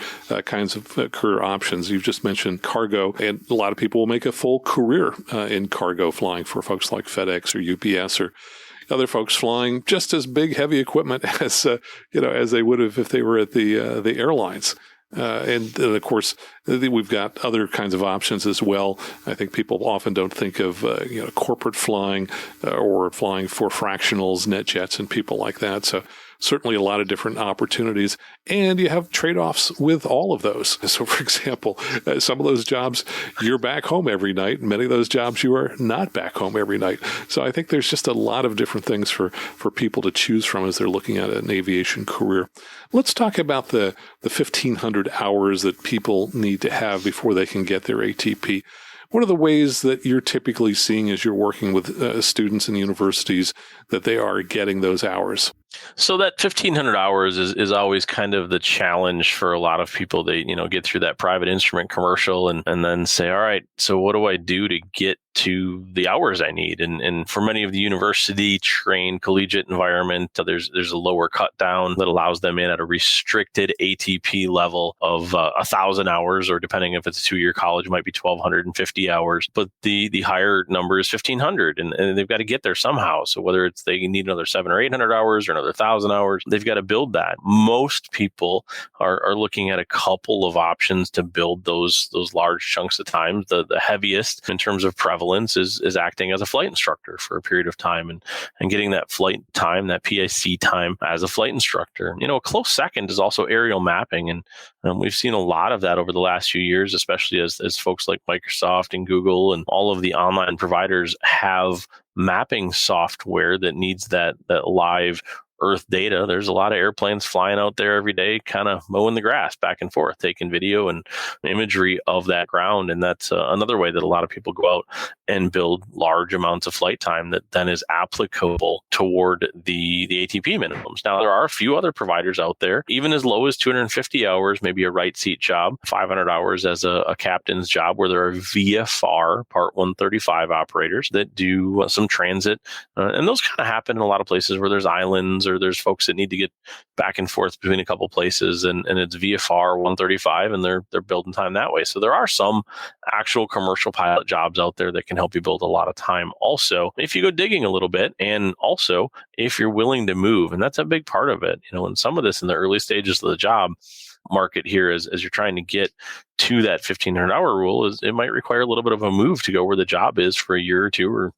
kinds of career options. You've just mentioned cargo, and a lot of people will make a full career in cargo flying for folks like FedEx or UPS or other folks flying just as big, heavy equipment as they would have if they were at the airlines. And of course, we've got other kinds of options as well. I think people often don't think of corporate flying or flying for fractionals, net jets, and people like that. So certainly a lot of different opportunities, and you have trade-offs with all of those. So, for example, some of those jobs, you're back home every night. Many of those jobs, you are not back home every night. So I think there's just a lot of different things for people to choose from as they're looking at an aviation career. Let's talk about the 1,500 hours that people need to have before they can get their ATP. What are the ways that you're typically seeing as you're working with students in universities that they are getting those hours? So that 1,500 hours is always kind of the challenge for a lot of people. They, get through that private instrument commercial and then say, all right, so what do I do to get to the hours I need? And for many of the university trained collegiate environment, there's a lower cut down that allows them in at a restricted ATP level of 1,000 hours, or depending if it's a 2-year college, it might be 1,250 hours. But the higher number is 1,500, and they've got to get there somehow. So whether it's they need another 700 or 800 hours or another 1,000 hours, they've got to build that. Most people are looking at a couple of options to build those large chunks of time. The heaviest in terms of prevalence is acting as a flight instructor for a period of time and getting that flight time, that PIC time as a flight instructor. A close second is also aerial mapping. And we've seen a lot of that over the last few years, especially as folks like Microsoft and Google and all of the online providers have mapping software that needs that live Earth data. There's a lot of airplanes flying out there every day, kind of mowing the grass back and forth, taking video and imagery of that ground. And that's another way that a lot of people go out and build large amounts of flight time that then is applicable toward the ATP minimums. Now, there are a few other providers out there, even as low as 250 hours, maybe a right seat job, 500 hours as a captain's job, where there are VFR Part 135 operators that do some transit. And those kind of happen in a lot of places where there's islands, or there's folks that need to get back and forth between a couple places, and it's VFR 135, and they're building time that way. So there are some actual commercial pilot jobs out there that can help you build a lot of time also, if you go digging a little bit, and also if you're willing to move. And that's a big part of it. And some of this in the early stages of the job market here, as you're trying to get to that 1,500 hour rule, is it might require a little bit of a move to go where the job is for a year or two, or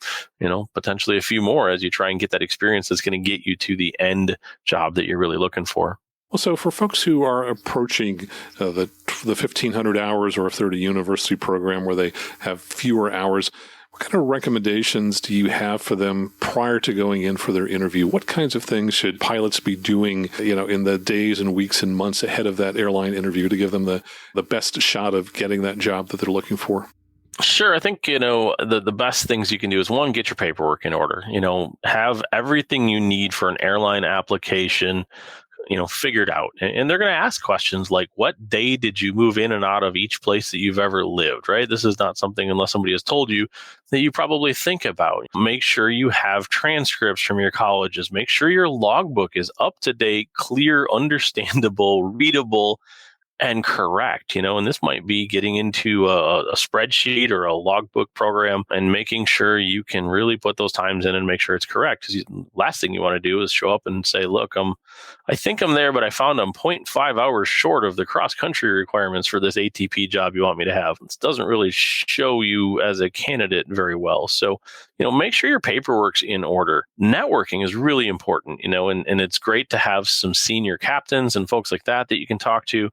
potentially a few more, as you try and get that experience that's going to get you to the end job that you're really looking for. Well, so for folks who are approaching the 1,500 hours, or if they're at a university program where they have fewer hours, what kind of recommendations do you have for them prior to going in for their interview? What kinds of things should pilots be doing, in the days and weeks and months ahead of that airline interview to give them the best shot of getting that job that they're looking for? Sure. I think, the best things you can do is one, get your paperwork in order, have everything you need for an airline application, figured out. And they're going to ask questions like, what day did you move in and out of each place that you've ever lived, right? This is not something, unless somebody has told you, that you probably think about. Make sure you have transcripts from your colleges. Make sure your logbook is up to date, clear, understandable, readable, and correct, and this might be getting into a spreadsheet or a logbook program and making sure you can really put those times in and make sure it's correct. Because last thing you want to do is show up and say, look, I think I'm there, but I found I'm 0.5 hours short of the cross-country requirements for this ATP job you want me to have. This doesn't really show you as a candidate very well. So, make sure your paperwork's in order. Networking is really important, and it's great to have some senior captains and folks like that you can talk to.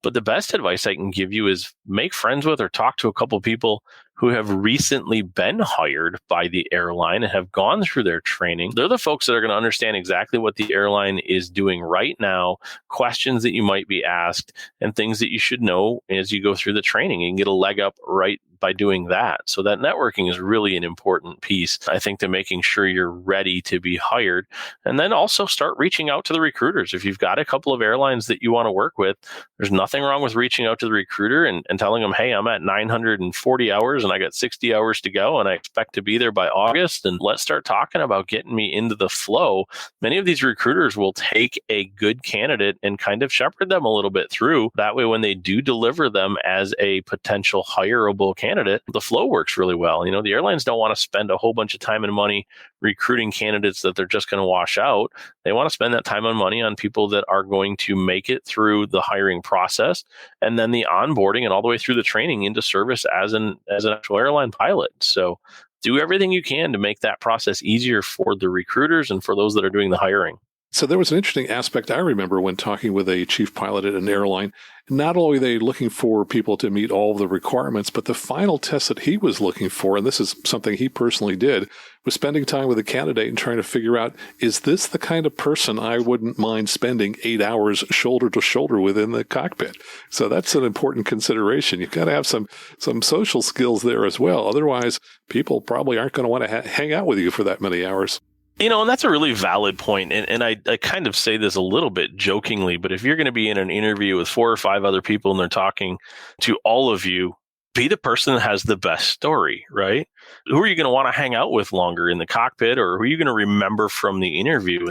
But the best advice I can give you is make friends with or talk to a couple people who have recently been hired by the airline and have gone through their training. They're the folks that are going to understand exactly what the airline is doing right now, questions that you might be asked, and things that you should know as you go through the training. You can get a leg up right by doing that. So that networking is really an important piece, I think, to making sure you're ready to be hired. And then also start reaching out to the recruiters. If you've got a couple of airlines that you want to work with, there's nothing wrong with reaching out to the recruiter and telling them, hey, I'm at 940 hours and I got 60 hours to go and I expect to be there by August. And let's start talking about getting me into the flow. Many of these recruiters will take a good candidate and kind of shepherd them a little bit through. That way, when they do deliver them as a potential hireable candidate, the flow works really well. The airlines don't want to spend a whole bunch of time and money recruiting candidates that they're just going to wash out. They want to spend that time and money on people that are going to make it through the hiring process and then the onboarding and all the way through the training into service as an actual airline pilot. So do everything you can to make that process easier for the recruiters and for those that are doing the hiring. So there was an interesting aspect I remember when talking with a chief pilot at an airline. Not only are they looking for people to meet all of the requirements, but the final test that he was looking for, and this is something he personally did, was spending time with a candidate and trying to figure out, is this the kind of person I wouldn't mind spending 8 hours shoulder to shoulder with in the cockpit? So that's an important consideration. You've got to have some social skills there as well. Otherwise, people probably aren't going to want to hang out with you for that many hours. And that's a really valid point. And I kind of say this a little bit jokingly, but if you're going to be in an interview with 4 or 5 other people and they're talking to all of you, be the person that has the best story, right? Who are you going to want to hang out with longer in the cockpit, or who are you going to remember from the interview?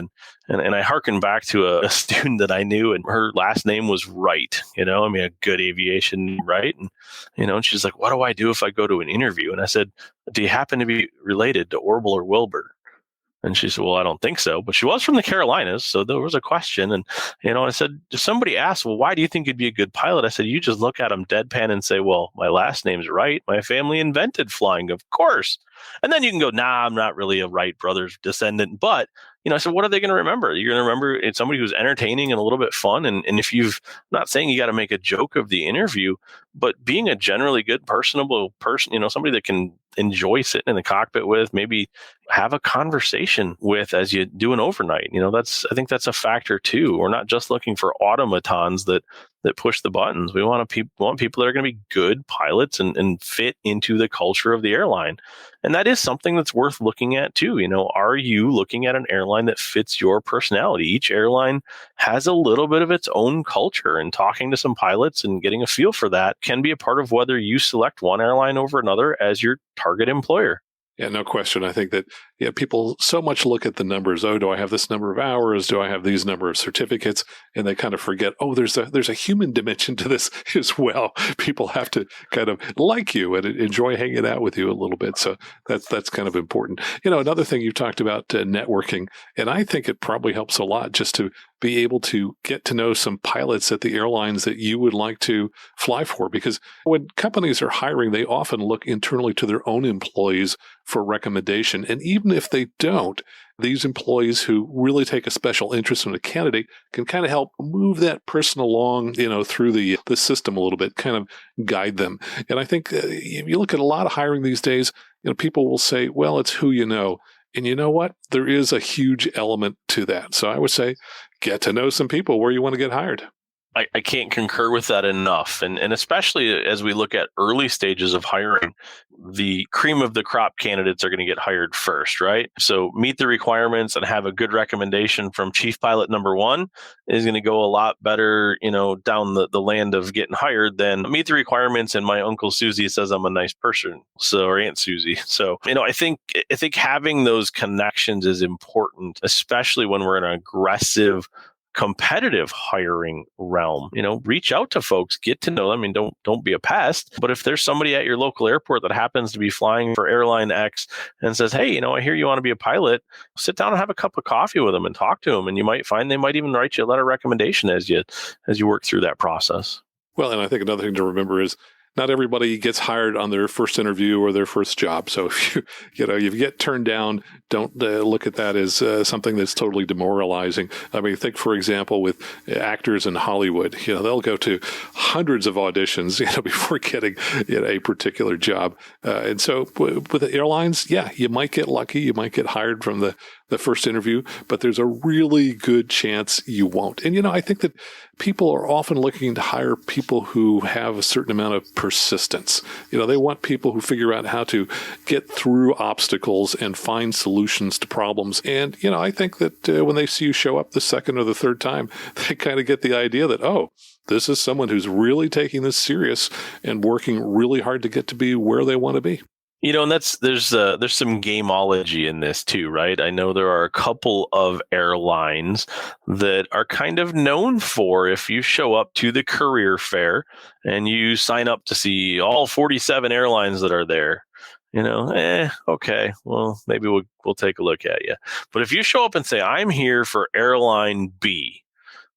And I hearken back to a student that I knew, and her last name was Wright, a good aviation name, right? And she's like, what do I do if I go to an interview? And I said, do you happen to be related to Orville or Wilbur? And she said, well, I don't think so. But she was from the Carolinas, so there was a question. And, I said, if somebody asked, well, why do you think you'd be a good pilot? I said, you just look at them deadpan and say, well, my last name's Wright. My family invented flying, of course. And then you can go, nah, I'm not really a Wright brothers descendant. But, I said, what are they going to remember? You're going to remember it's somebody who's entertaining and a little bit fun. And if I'm not saying you got to make a joke of the interview, but being a generally good, personable person, somebody that can enjoy sitting in the cockpit with, maybe have a conversation with as you do an overnight. I think that's a factor too. We're not just looking for automatons that push the buttons. We want people that are going to be good pilots and fit into the culture of the airline. And that is something that's worth looking at too. Are you looking at an airline that fits your personality? Each airline has a little bit of its own culture, and talking to some pilots and getting a feel for that can be a part of whether you select one airline over another as your target employer. Yeah, no question. I think that people so much look at the numbers. Oh, do I have this number of hours? Do I have these number of certificates? And they kind of forget, oh, there's a human dimension to this as well. People have to kind of like you and enjoy hanging out with you a little bit. So that's kind of important. Another thing you talked about, networking, and I think it probably helps a lot just to be able to get to know some pilots at the airlines that you would like to fly for. Because when companies are hiring, they often look internally to their own employees for recommendation. And even if they don't, these employees who really take a special interest in a candidate can kind of help move that person along, through the system a little bit, kind of guide them. And I think if you look at a lot of hiring these days, people will say, well, it's who you know. And you know what? There is a huge element to that. So I would say, get to know some people where you want to get hired. I can't concur with that enough. And especially as we look at early stages of hiring, the cream of the crop candidates are going to get hired first, right? So meet the requirements and have a good recommendation from chief pilot number one is going to go a lot better, down the land of getting hired than meet the requirements and my Uncle Susie says I'm a nice person. So, or Aunt Susie. So, I think having those connections is important, especially when we're in an aggressive competitive hiring realm. Reach out to folks, get to know them. I mean, don't be a pest. But if there's somebody at your local airport that happens to be flying for airline X and says, hey, I hear you want to be a pilot, sit down and have a cup of coffee with them and talk to them. And you might find they might even write you a letter of recommendation as you work through that process. Well, and I think another thing to remember is not everybody gets hired on their first interview or their first job. So if you get turned down, don't look at that as something that's totally demoralizing. I mean, think, for example, with actors in Hollywood, they'll go to hundreds of auditions, before getting a particular job. And so with the airlines, yeah, you might get lucky. You might get hired from the first interview, but there's a really good chance you won't. And, I think that people are often looking to hire people who have a certain amount of persistence. They want people who figure out how to get through obstacles and find solutions to problems. And, I think that when they see you show up the second or the third time, they kind of get the idea that, oh, this is someone who's really taking this serious and working really hard to get to be where they want to be. And there's some gameology in this too, right? I know there are a couple of airlines that are kind of known for, if you show up to the career fair and you sign up to see all 47 airlines that are there, okay, well, maybe we'll take a look at you. But if you show up and say, I'm here for airline B,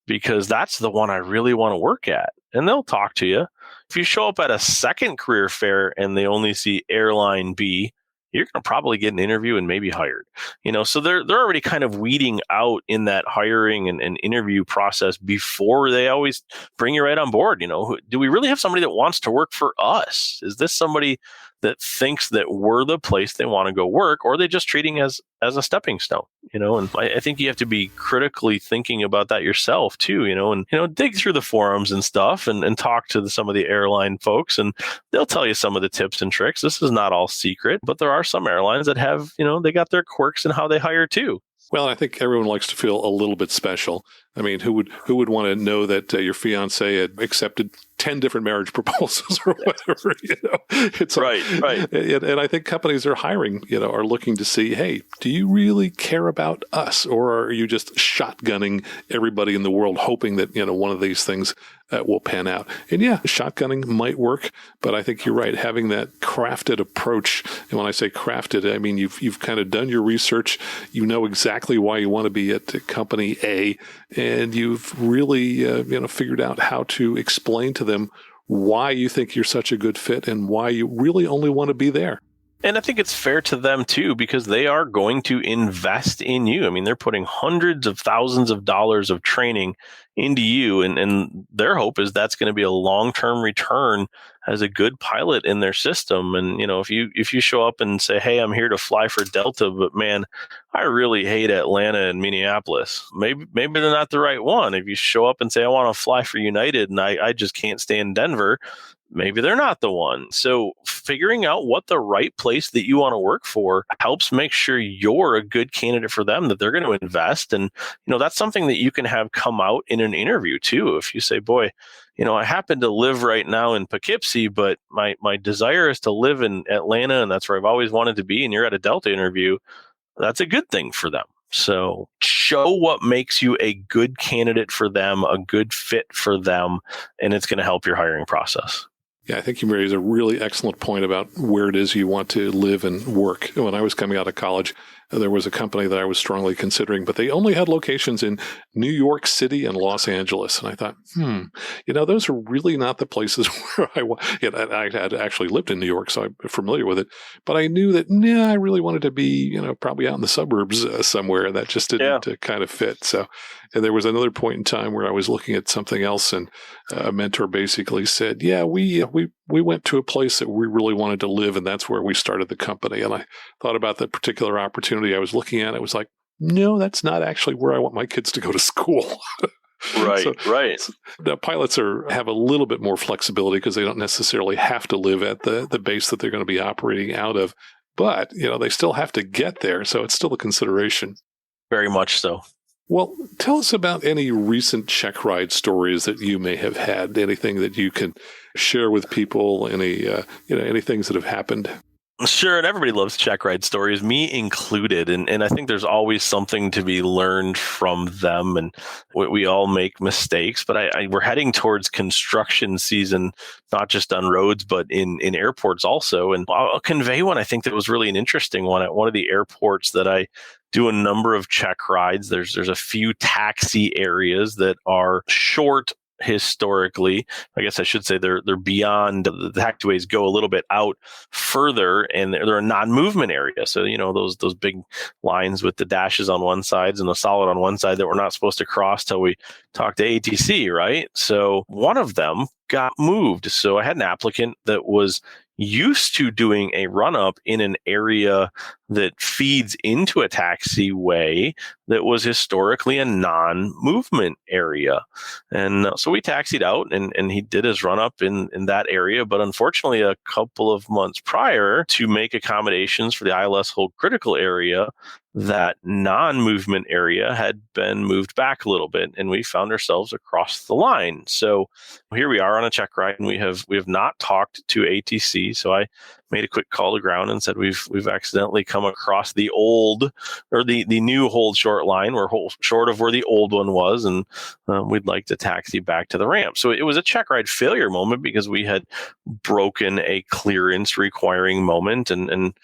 because that's the one I really want to work at, and they'll talk to you. If you show up at a second career fair and they only see airline B, you're going to probably get an interview and maybe hired. So they're already kind of weeding out in that hiring and interview process before they always bring you right on board. Do we really have somebody that wants to work for us? Is this somebody that thinks that we're the place they want to go work, or are they just treating as a stepping stone? And I think you have to be critically thinking about that yourself too, and dig through the forums and stuff and talk to some of the airline folks, and they'll tell you some of the tips and tricks. This is not all secret, but there are some airlines that have, they got their quirks in how they hire too. Well, I think everyone likes to feel a little bit special. I mean, who would want to know that your fiance had accepted 10 different marriage proposals or whatever, It's right. And I think companies are hiring, are looking to see, hey, do you really care about us? Or are you just shotgunning everybody in the world, hoping that, one of these things will pan out? And yeah, shotgunning might work, but I think you're right. Having that crafted approach, and when I say crafted, I mean, you've kind of done your research, you know exactly why you want to be at company A, and you've really, figured out how to explain to them why you think you're such a good fit and why you really only want to be there. And I think it's fair to them too, because they are going to invest in you. I mean, they're putting hundreds of thousands of dollars of training into you, and their hope is that's going to be a long-term return as a good pilot in their system. And if you show up and say, hey, I'm here to fly for Delta, but man, I really hate Atlanta and Minneapolis, maybe they're not the right one. If you show up and say, I want to fly for United and I just can't stand Denver, maybe they're not the one. So figuring out what the right place that you want to work for helps make sure you're a good candidate for them, that they're going to invest. And, that's something that you can have come out in an interview too. If you say, boy, I happen to live right now in Poughkeepsie, but my desire is to live in Atlanta, and that's where I've always wanted to be, and you're at a Delta interview, that's a good thing for them. So show what makes you a good candidate for them, a good fit for them, and it's going to help your hiring process. Yeah, I think you raised a really excellent point about where it is you want to live and work. When I was coming out of college, there was a company that I was strongly considering, but they only had locations in New York City and Los Angeles. And I thought, those are really not the places where I want. I had actually lived in New York, so I'm familiar with it. But I knew that, I really wanted to be, probably out in the suburbs somewhere, and that just didn't kind of fit. So, and there was another point in time where I was looking at something else, and a mentor basically said, yeah, we went to a place that we really wanted to live, and that's where we started the company. And I thought about that particular opportunity I was looking at. It was like, no, that's not actually where I want my kids to go to school. Right. So the pilots have a little bit more flexibility because they don't necessarily have to live at the base that they're going to be operating out of. But, they still have to get there. So it's still a consideration. Very much so. Well, tell us about any recent check ride stories that you may have had. Anything that you can share with people? Any things that have happened? Sure, and everybody loves check ride stories, me included. And I think there's always something to be learned from them. And we all make mistakes, but we're heading towards construction season, not just on roads, but in airports also. And I'll convey one I think that was really an interesting one at one of the airports that I do a number of check rides. There's a few taxi areas that are short historically. I guess I should say they're beyond. The taxiways go a little bit out further, and they're a non-movement area. So those big lines with the dashes on one side and the solid on one side that we're not supposed to cross till we talk to ATC, right? So one of them got moved. So I had an applicant that was used to doing a run-up in an area that feeds into a taxiway that was historically a non-movement area. And so we taxied out, and he did his run-up in that area. But unfortunately, a couple of months prior, to make accommodations for the ILS hold critical area, that non-movement area had been moved back a little bit, and we found ourselves across the line. So here we are on a check ride, and we have not talked to ATC. So I made a quick call to ground and said we've accidentally come across the old or the new hold short line. We're short of where the old one was, and we'd like to taxi back to the ramp. So it was a check ride failure moment because we had broken a clearance requiring moment, and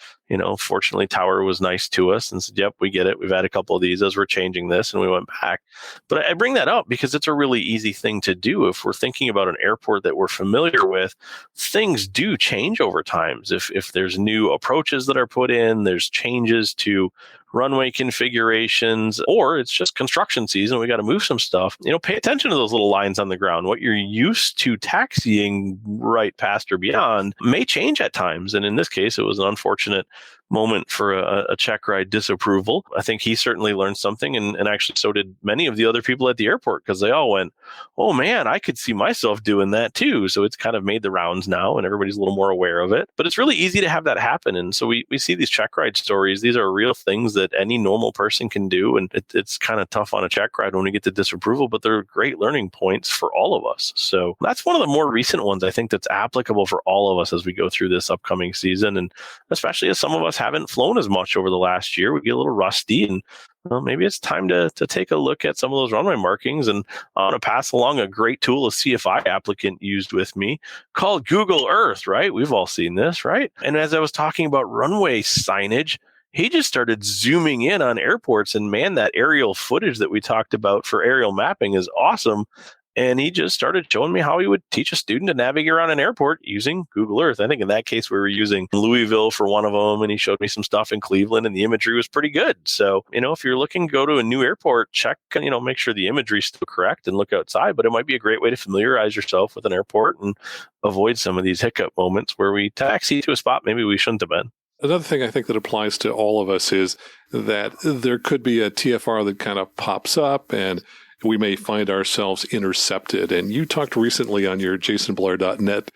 fortunately Tower was nice to us and said, yep, we get it. We've had a couple of these as we're changing this, and we went back. But I bring that up because it's a really easy thing to do. If we're thinking about an airport that we're familiar with, things do change over time. If there's new approaches that are put in, there's changes to runway configurations, or it's just construction season, we got to move some stuff. Pay attention to those little lines on the ground. What you're used to taxiing right past or beyond may change at times. And in this case, it was an unfortunate moment for a check ride disapproval. I think he certainly learned something, and actually so did many of the other people at the airport, because they all went, oh man, I could see myself doing that too. So it's kind of made the rounds now, and everybody's a little more aware of it. But it's really easy to have that happen. And so we see these check ride stories. These are real things that any normal person can do. And it's kind of tough on a check ride when we get to disapproval, but they're great learning points for all of us. So that's one of the more recent ones I think that's applicable for all of us as we go through this upcoming season. And especially as some of us haven't flown as much over the last year, we get a little rusty, and maybe it's time to take a look at some of those runway markings. And I want to pass along a great tool a CFI applicant used with me called Google Earth, right? We've all seen this, right? And as I was talking about runway signage, he just started zooming in on airports, and man, that aerial footage that we talked about for aerial mapping is awesome. And he just started showing me how he would teach a student to navigate around an airport using Google Earth. I think in that case, we were using Louisville for one of them, and he showed me some stuff in Cleveland, and the imagery was pretty good. So, if you're looking to go to a new airport, check, make sure the imagery is still correct and look outside. But it might be a great way to familiarize yourself with an airport and avoid some of these hiccup moments where we taxi to a spot maybe we shouldn't have been. Another thing I think that applies to all of us is that there could be a TFR that kind of pops up, and we may find ourselves intercepted. And you talked recently on your jasonblair.net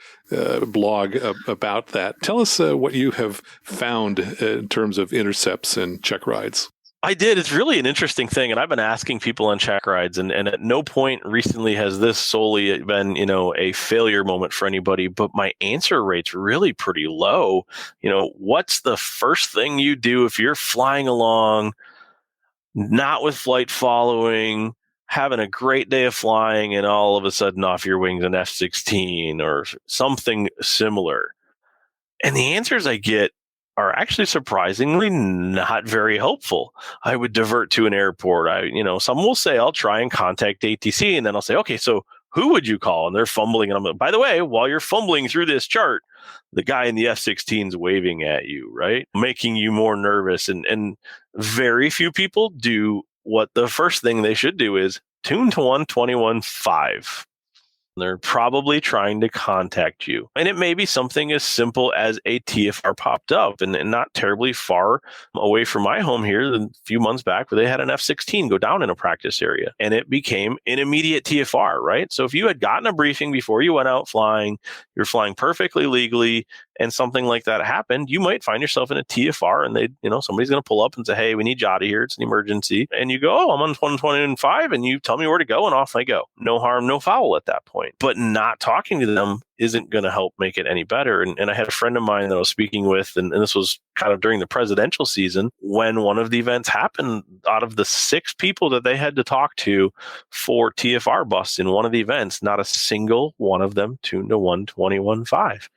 blog about that. Tell us what you have found in terms of intercepts and check rides. I did. It's really an interesting thing. And I've been asking people on check rides, and at no point recently has this solely been, a failure moment for anybody, but my answer rate's really pretty low. What's the first thing you do if you're flying along, not with flight following, having a great day of flying, and all of a sudden off your wings an F-16 or something similar? And the answers I get are actually surprisingly not very helpful. I would divert to an airport. Some will say, I'll try and contact ATC, and then I'll say, okay, so who would you call? And they're fumbling. And I'm like, by the way, while you're fumbling through this chart, the guy in the F-16 is waving at you, right? Making you more nervous. And very few people do what the first thing they should do is tune to 121.5. They're probably trying to contact you. And it may be something as simple as a TFR popped up and not terribly far away from my home here a few months back, where they had an F-16 go down in a practice area and it became an immediate TFR, right? So if you had gotten a briefing before you went out flying, you're flying perfectly legally, and something like that happened, you might find yourself in a TFR and somebody's going to pull up and say, hey, we need you out of here. It's an emergency. And you go, oh, I'm on 125, and you tell me where to go, and off I go. No harm, no foul at that point. But not talking to them isn't going to help make it any better. And I had a friend of mine that I was speaking with, and this was kind of during the presidential season, when one of the events happened. Out of the 6 people that they had to talk to for TFR busts in one of the events, not a single one of them tuned to 121.5.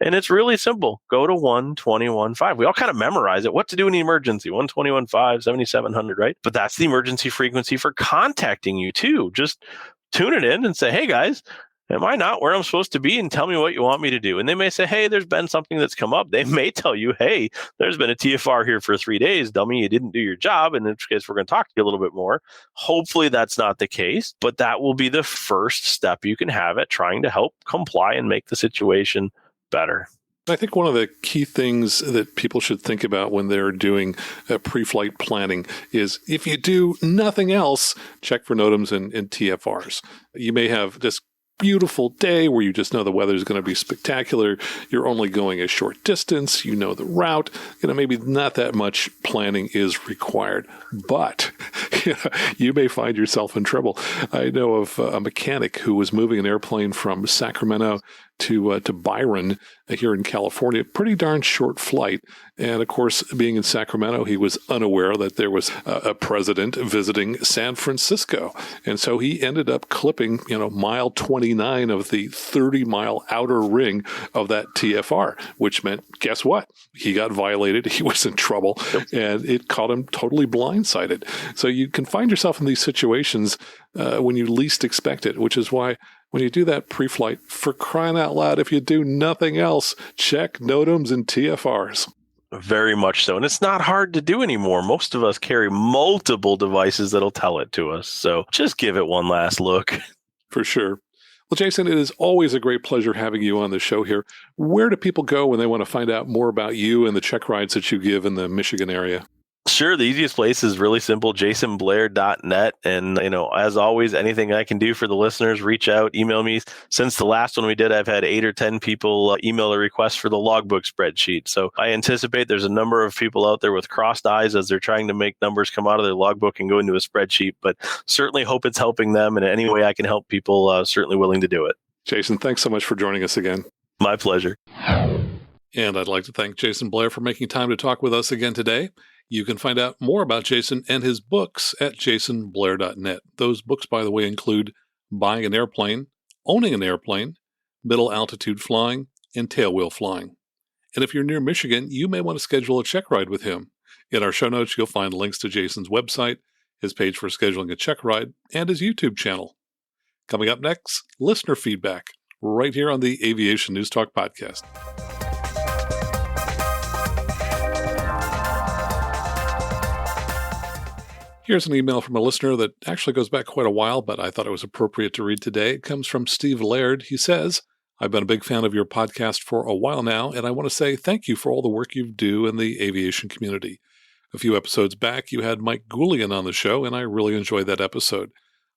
And it's really simple. Go to 121.5. We all kind of memorize it. What to do in an emergency? 121.5, 7700, right? But that's the emergency frequency for contacting you too. Just tune it in and say, hey guys, am I not where I'm supposed to be? And tell me what you want me to do. And they may say, hey, there's been something that's come up. They may tell you, hey, there's been a TFR here for 3 days. Dummy, you didn't do your job. And in which case, we're going to talk to you a little bit more. Hopefully that's not the case, but that will be the first step you can have at trying to help comply and make the situation better. I think one of the key things that people should think about when they're doing pre-flight planning is, if you do nothing else, check for NOTAMs and TFRs. You may have this beautiful day where you just know the weather is going to be spectacular. You're only going a short distance. You know the route. Maybe not that much planning is required, but you may find yourself in trouble. I know of a mechanic who was moving an airplane from Sacramento to Byron here in California. Pretty darn short flight. And of course, being in Sacramento, he was unaware that there was a president visiting San Francisco. And so he ended up clipping, mile 29 of the 30-mile outer ring of that TFR, which meant, guess what? He got violated. He was in trouble, and it caught him totally blindsided. So you can find yourself in these situations when you least expect it, which is why when you do that pre-flight, for crying out loud, if you do nothing else, check NOTAMs and TFRs. Very much so. And it's not hard to do anymore. Most of us carry multiple devices that'll tell it to us. So just give it one last look. For sure. Well, Jason, it is always a great pleasure having you on the show here. Where do people go when they want to find out more about you and the check rides that you give in the Michigan area? Sure. The easiest place is really simple, jasonblair.net. And, as always, anything I can do for the listeners, reach out, email me. Since the last one we did, I've had 8 or 10 people email a request for the logbook spreadsheet. So I anticipate there's a number of people out there with crossed eyes as they're trying to make numbers come out of their logbook and go into a spreadsheet, but certainly hope it's helping them. And any way I can help people, certainly willing to do it. Jason, thanks so much for joining us again. My pleasure. And I'd like to thank Jason Blair for making time to talk with us again today. You can find out more about Jason and his books at jasonblair.net. Those books, by the way, include Buying an Airplane, Owning an Airplane, Middle Altitude Flying, and Tailwheel Flying. And if you're near Michigan, you may want to schedule a check ride with him. In our show notes, you'll find links to Jason's website, his page for scheduling a check ride, and his YouTube channel. Coming up next, listener feedback, right here on the Aviation News Talk podcast. Here's an email from a listener that actually goes back quite a while, but I thought it was appropriate to read today. It comes from Steve Laird. He says, I've been a big fan of your podcast for a while now, and I want to say thank you for all the work you do in the aviation community. A few episodes back, you had Mike Goulian on the show, and I really enjoyed that episode.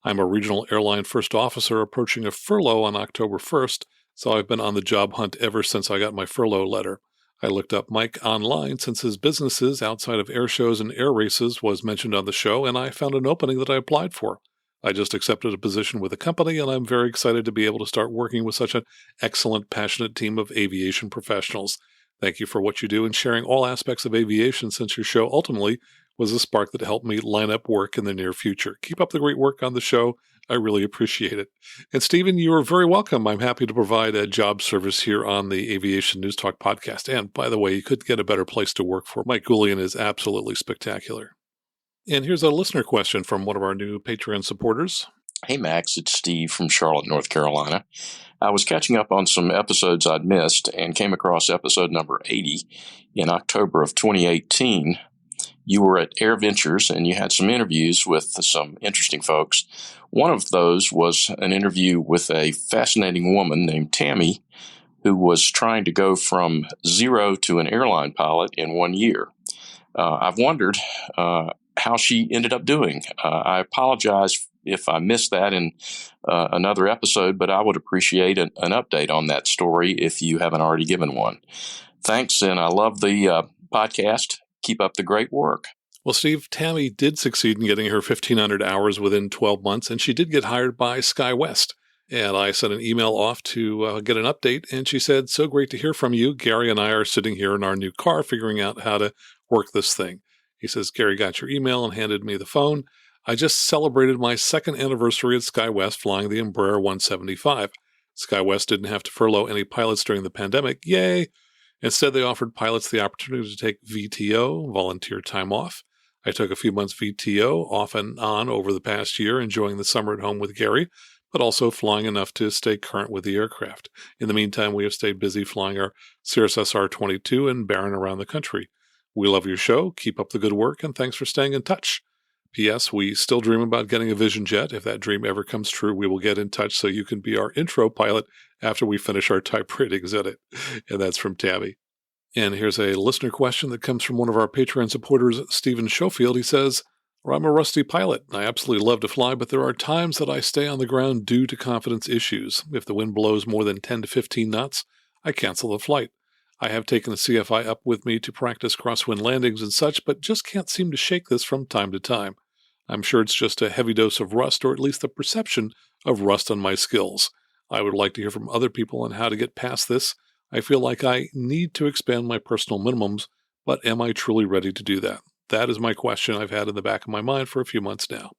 I'm a regional airline first officer approaching a furlough on October 1st, so I've been on the job hunt ever since I got my furlough letter. I looked up Mike online since his businesses outside of air shows and air races was mentioned on the show, and I found an opening that I applied for. I just accepted a position with a company, and I'm very excited to be able to start working with such an excellent, passionate team of aviation professionals. Thank you for what you do and sharing all aspects of aviation, since your show ultimately was a spark that helped me line up work in the near future. Keep up the great work on the show. I really appreciate it. And Stephen, you are very welcome. I'm happy to provide a job service here on the Aviation News Talk podcast. And by the way, you couldn't get a better place to work for. Mike Goulian is absolutely spectacular. And here's a listener question from one of our new Patreon supporters. Hey, Max, it's Steve from Charlotte, North Carolina. I was catching up on some episodes I'd missed and came across episode number 80 in October of 2018. you were at Air Ventures and you had some interviews with some interesting folks. One of those was an interview with a fascinating woman named Tammy, who was trying to go from zero to an airline pilot in 1 year. I've wondered how she ended up doing. I apologize if I missed that in another episode, but I would appreciate an update on that story if you haven't already given one. Thanks, and I love the podcast. Keep up the great work. Well, Steve, Tammy did succeed in getting her 1,500 hours within 12 months, and she did get hired by SkyWest. And I sent an email off to get an update, and she said, "So great to hear from you. Gary and I are sitting here in our new car figuring out how to work this thing." He says, "Gary got your email and handed me the phone. I just celebrated my second anniversary at SkyWest flying the Embraer 175. SkyWest didn't have to furlough any pilots during the pandemic. Yay! Instead, they offered pilots the opportunity to take VTO, volunteer time off. I took a few months VTO off and on over the past year, enjoying the summer at home with Gary, but also flying enough to stay current with the aircraft. In the meantime, we have stayed busy flying our Cirrus SR20 and Baron around the country. We love your show. Keep up the good work, and thanks for staying in touch. P.S. We still dream about getting a Vision Jet. If that dream ever comes true, we will get in touch so you can be our intro pilot after we finish our type ratings in it." And that's from Tammy. And here's a listener question that comes from one of our Patreon supporters, Stephen Schofield. He says, "I'm a rusty pilot. I absolutely love to fly, but there are times that I stay on the ground due to confidence issues. If the wind blows more than 10 to 15 knots, I cancel the flight. I have taken a CFI up with me to practice crosswind landings and such, but just can't seem to shake this from time to time. I'm sure it's just a heavy dose of rust, or at least the perception of rust on my skills. I would like to hear from other people on how to get past this. I feel like I need to expand my personal minimums, but am I truly ready to do that? That is my question I've had in the back of my mind for a few months now."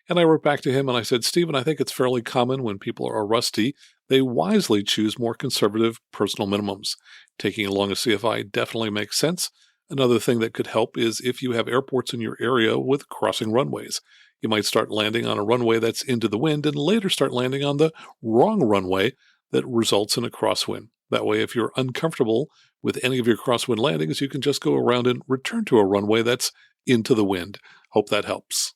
And I wrote back to him and I said, "Stephen, I think it's fairly common when people are rusty, they wisely choose more conservative personal minimums. Taking along a CFI definitely makes sense. Another thing that could help is if you have airports in your area with crossing runways. You might start landing on a runway that's into the wind and later start landing on the wrong runway that results in a crosswind. That way, if you're uncomfortable with any of your crosswind landings, you can just go around and return to a runway that's into the wind." Hope that helps.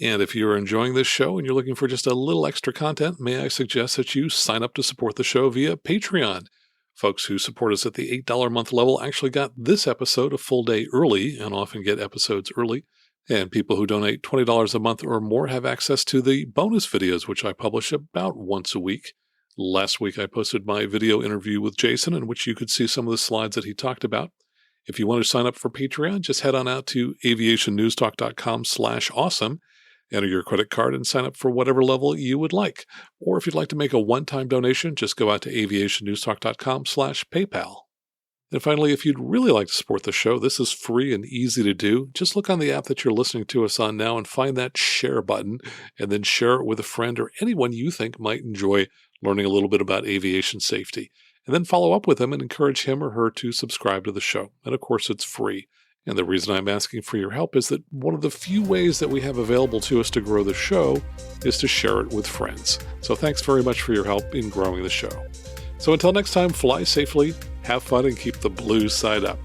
And if you're enjoying this show and you're looking for just a little extra content, may I suggest that you sign up to support the show via Patreon. Folks who support us at the $8 a month level actually got this episode a full day early and often get episodes early. And people who donate $20 a month or more have access to the bonus videos, which I publish about once a week. Last week, I posted my video interview with Jason, in which you could see some of the slides that he talked about. If you want to sign up for Patreon, just head on out to aviationnewstalk.com/awesome. Enter your credit card and sign up for whatever level you would like. Or if you'd like to make a one-time donation, just go out to aviationnewstalk.com/PayPal. And finally, if you'd really like to support the show, this is free and easy to do. Just look on the app that you're listening to us on now and find that share button, and then share it with a friend or anyone you think might enjoy learning a little bit about aviation safety. And then follow up with them and encourage him or her to subscribe to the show. And of course, it's free. And the reason I'm asking for your help is that one of the few ways that we have available to us to grow the show is to share it with friends. So thanks very much for your help in growing the show. So until next time, fly safely, have fun, and keep the blue side up.